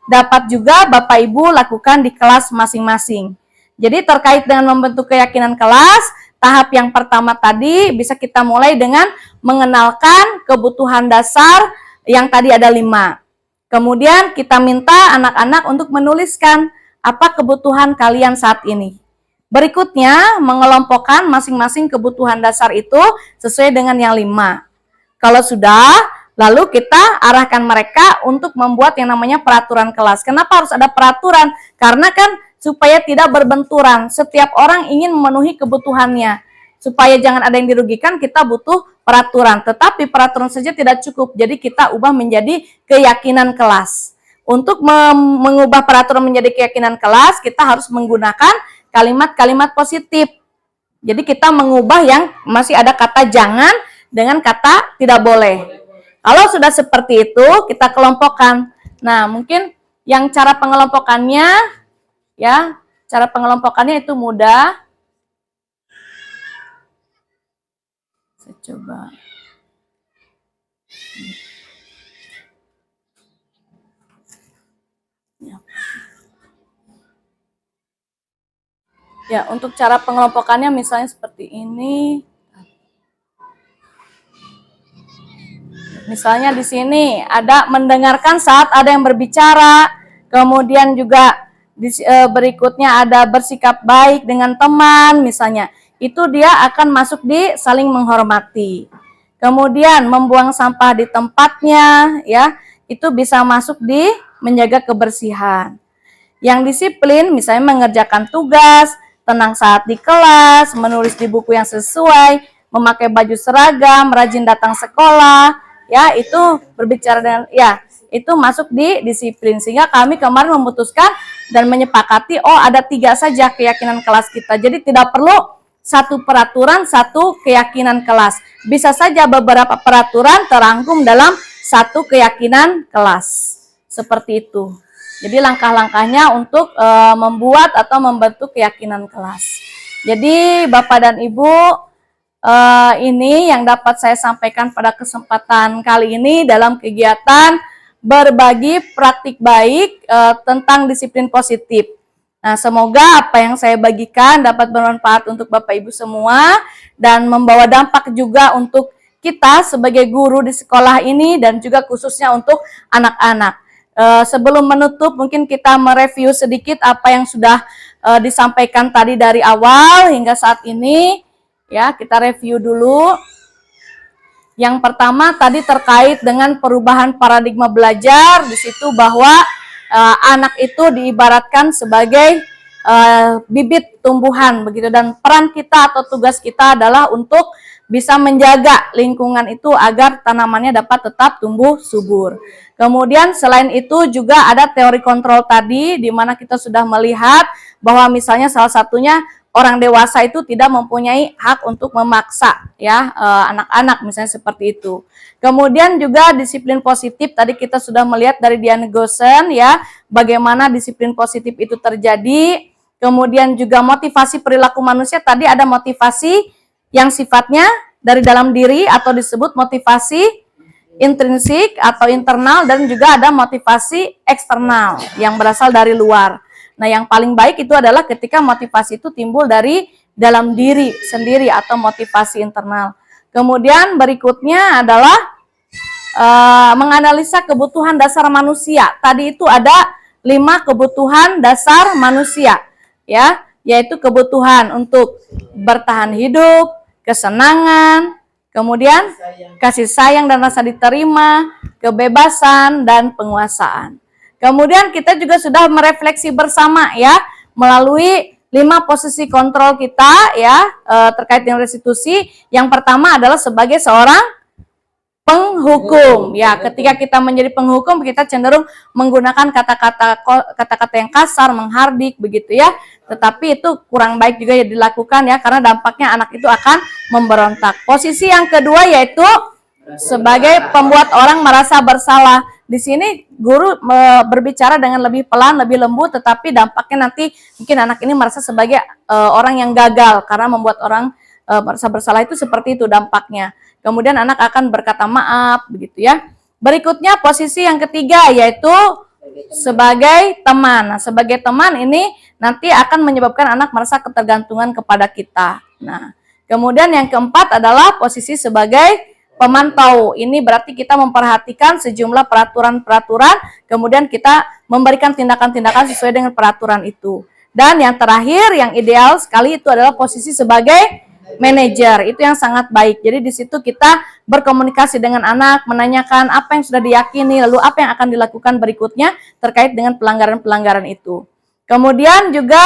dapat juga Bapak Ibu lakukan di kelas masing-masing. Jadi terkait dengan membentuk keyakinan kelas, tahap yang pertama tadi bisa kita mulai dengan mengenalkan kebutuhan dasar yang tadi ada 5. Kemudian kita minta anak-anak untuk menuliskan apa kebutuhan kalian saat ini. Berikutnya, mengelompokkan masing-masing kebutuhan dasar itu sesuai dengan yang 5. Kalau sudah, lalu kita arahkan mereka untuk membuat yang namanya peraturan kelas. Kenapa harus ada peraturan? Karena kan supaya tidak berbenturan. Setiap orang ingin memenuhi kebutuhannya. Supaya jangan ada yang dirugikan, kita butuh peraturan. Tetapi peraturan saja tidak cukup. Jadi kita ubah menjadi keyakinan kelas. Untuk mengubah peraturan menjadi keyakinan kelas, kita harus menggunakan kalimat-kalimat positif. Jadi kita mengubah yang masih ada kata jangan dengan kata tidak boleh. Kalau sudah seperti itu, kita kelompokkan. Nah, mungkin yang cara pengelompokannya, ya, cara pengelompokannya itu mudah. Saya coba. Ya, untuk cara pengelompokannya misalnya seperti ini. Misalnya di sini ada mendengarkan saat ada yang berbicara, kemudian juga berikutnya ada bersikap baik dengan teman misalnya. Itu dia akan masuk di saling menghormati. Kemudian membuang sampah di tempatnya, ya, itu bisa masuk di menjaga kebersihan. Yang disiplin misalnya mengerjakan tugas, tenang saat di kelas, menulis di buku yang sesuai, memakai baju seragam, rajin datang sekolah, ya itu berbicara dengan, ya itu masuk di disiplin. Sehingga kami kemarin memutuskan dan menyepakati, oh ada 3 saja keyakinan kelas kita. Jadi tidak perlu satu peraturan, satu keyakinan kelas. Bisa saja beberapa peraturan terangkum dalam satu keyakinan kelas. Seperti itu. Jadi langkah-langkahnya untuk membuat atau membentuk keyakinan kelas. Jadi Bapak dan Ibu, ini yang dapat saya sampaikan pada kesempatan kali ini dalam kegiatan berbagi praktik baik tentang disiplin positif. Nah, semoga apa yang saya bagikan dapat bermanfaat untuk Bapak Ibu semua dan membawa dampak juga untuk kita sebagai guru di sekolah ini dan juga khususnya untuk anak-anak. Sebelum menutup, mungkin kita mereview sedikit apa yang sudah disampaikan tadi dari awal hingga saat ini. Ya, kita review dulu. Yang pertama tadi terkait dengan perubahan paradigma belajar, di situ bahwa anak itu diibaratkan sebagai bibit tumbuhan begitu, dan peran kita atau tugas kita adalah untuk bisa menjaga lingkungan itu agar tanamannya dapat tetap tumbuh subur. Kemudian selain itu juga ada teori kontrol tadi, di mana kita sudah melihat bahwa misalnya salah satunya orang dewasa itu tidak mempunyai hak untuk memaksa ya anak-anak misalnya seperti itu. Kemudian juga disiplin positif tadi kita sudah melihat dari Diane Goosen ya, bagaimana disiplin positif itu terjadi. Kemudian juga motivasi perilaku manusia, tadi ada motivasi yang sifatnya dari dalam diri atau disebut motivasi intrinsik atau internal, dan juga ada motivasi eksternal yang berasal dari luar. Nah, yang paling baik itu adalah ketika motivasi itu timbul dari dalam diri sendiri atau motivasi internal. Kemudian berikutnya adalah menganalisa kebutuhan dasar manusia. Tadi itu ada 5 kebutuhan dasar manusia, ya, yaitu kebutuhan untuk bertahan hidup, kesenangan, kemudian kasih sayang dan rasa diterima, kebebasan, dan penguasaan. Kemudian kita juga sudah merefleksi bersama ya, melalui 5 posisi kontrol kita ya, terkait dengan restitusi. Yang pertama adalah sebagai seorang penghukum. Ya, ketika kita menjadi penghukum, kita cenderung menggunakan kata-kata yang kasar, menghardik begitu ya. Tetapi itu kurang baik juga ya dilakukan ya, karena dampaknya anak itu akan memberontak. Posisi yang kedua yaitu sebagai pembuat orang merasa bersalah. Di sini guru berbicara dengan lebih pelan, lebih lembut, tetapi dampaknya nanti mungkin anak ini merasa sebagai orang yang gagal karena membuat orang merasa bersalah. Itu seperti itu dampaknya. Kemudian anak akan berkata maaf begitu ya. Berikutnya posisi yang ketiga yaitu sebagai teman. Nah, sebagai teman ini nanti akan menyebabkan anak merasa ketergantungan kepada kita. Nah, kemudian yang keempat adalah posisi sebagai pemantau. Ini berarti kita memperhatikan sejumlah peraturan-peraturan, kemudian kita memberikan tindakan-tindakan sesuai dengan peraturan itu. Dan yang terakhir, yang ideal sekali itu adalah posisi sebagai manajer. Itu yang sangat baik. Jadi di situ kita berkomunikasi dengan anak, menanyakan apa yang sudah diyakini, lalu apa yang akan dilakukan berikutnya terkait dengan pelanggaran-pelanggaran itu. Kemudian juga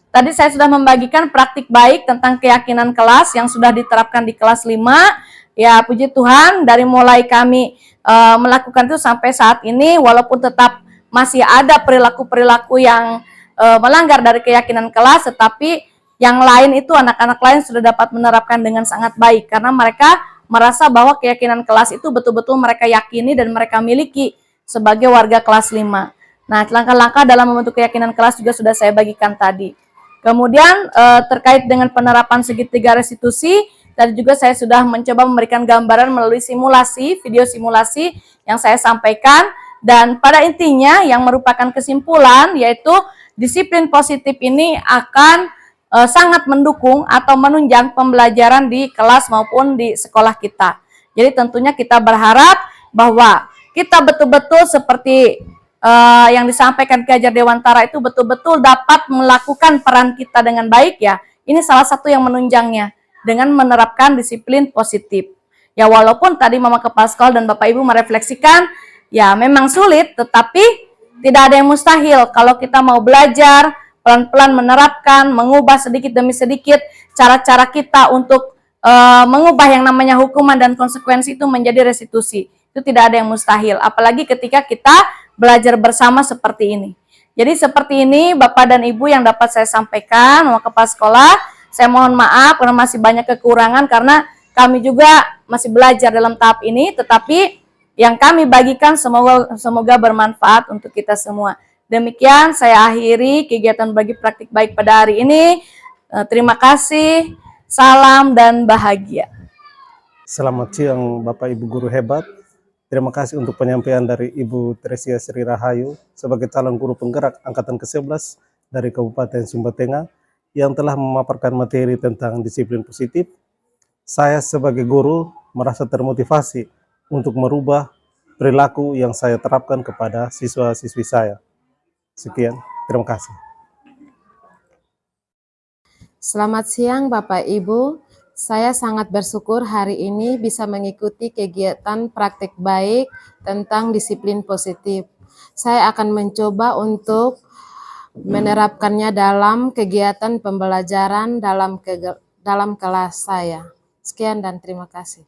tadi saya sudah membagikan praktik baik tentang keyakinan kelas yang sudah diterapkan di kelas 5. Ya, puji Tuhan, dari mulai kami melakukan itu sampai saat ini, walaupun tetap masih ada perilaku-perilaku yang melanggar dari keyakinan kelas, tetapi yang lain itu anak-anak lain sudah dapat menerapkan dengan sangat baik, karena mereka merasa bahwa keyakinan kelas itu betul-betul mereka yakini dan mereka miliki sebagai warga kelas 5. Nah, langkah-langkah dalam membentuk keyakinan kelas juga sudah saya bagikan tadi. Kemudian terkait dengan penerapan segitiga restitusi, tadi juga saya sudah mencoba memberikan gambaran melalui simulasi, video simulasi yang saya sampaikan. Dan pada intinya yang merupakan kesimpulan yaitu disiplin positif ini akan sangat mendukung atau menunjang pembelajaran di kelas maupun di sekolah kita. Jadi tentunya kita berharap bahwa kita betul-betul seperti yang disampaikan Ki Hajar Dewantara itu betul-betul dapat melakukan peran kita dengan baik ya. Ini salah satu yang menunjangnya dengan menerapkan disiplin positif. Ya walaupun tadi Mama Kepala Sekolah dan Bapak Ibu merefleksikan, ya memang sulit, tetapi tidak ada yang mustahil kalau kita mau belajar, pelan-pelan menerapkan, mengubah sedikit demi sedikit cara-cara kita untuk mengubah yang namanya hukuman dan konsekuensi itu menjadi restitusi. Itu tidak ada yang mustahil, apalagi ketika kita belajar bersama seperti ini. Jadi seperti ini Bapak dan Ibu yang dapat saya sampaikan, Mama Kepala Sekolah. Saya mohon maaf karena masih banyak kekurangan karena kami juga masih belajar dalam tahap ini, tetapi yang kami bagikan semoga bermanfaat untuk kita semua. Demikian saya akhiri kegiatan bagi praktik baik pada hari ini. Terima kasih, salam dan bahagia. Selamat siang Bapak Ibu guru hebat. Terima kasih untuk penyampaian dari Ibu Tresia Sri Rahayu sebagai calon guru penggerak angkatan ke-11 dari Kabupaten Sumba Tengah yang telah memaparkan materi tentang disiplin positif. Saya sebagai guru merasa termotivasi untuk merubah perilaku yang saya terapkan kepada siswa-siswi saya. Sekian, terima kasih. Selamat siang Bapak Ibu. Saya sangat bersyukur hari ini bisa mengikuti kegiatan praktik baik tentang disiplin positif. Saya akan mencoba untuk menerapkannya dalam kegiatan pembelajaran dalam kelas saya. Sekian dan terima kasih.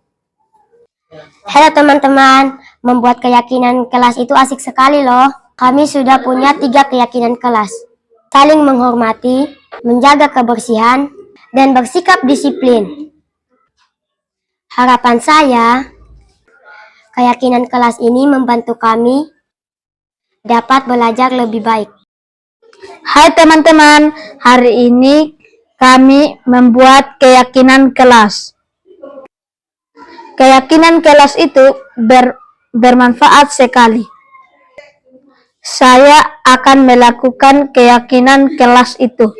Halo teman-teman, membuat keyakinan kelas itu asik sekali loh. Kami sudah punya 3 keyakinan kelas. Saling menghormati, menjaga kebersihan, dan bersikap disiplin. Harapan saya, keyakinan kelas ini membantu kami dapat belajar lebih baik. Hai teman-teman, hari ini kami membuat keyakinan kelas. Keyakinan kelas itu bermanfaat sekali. Saya akan melakukan keyakinan kelas itu.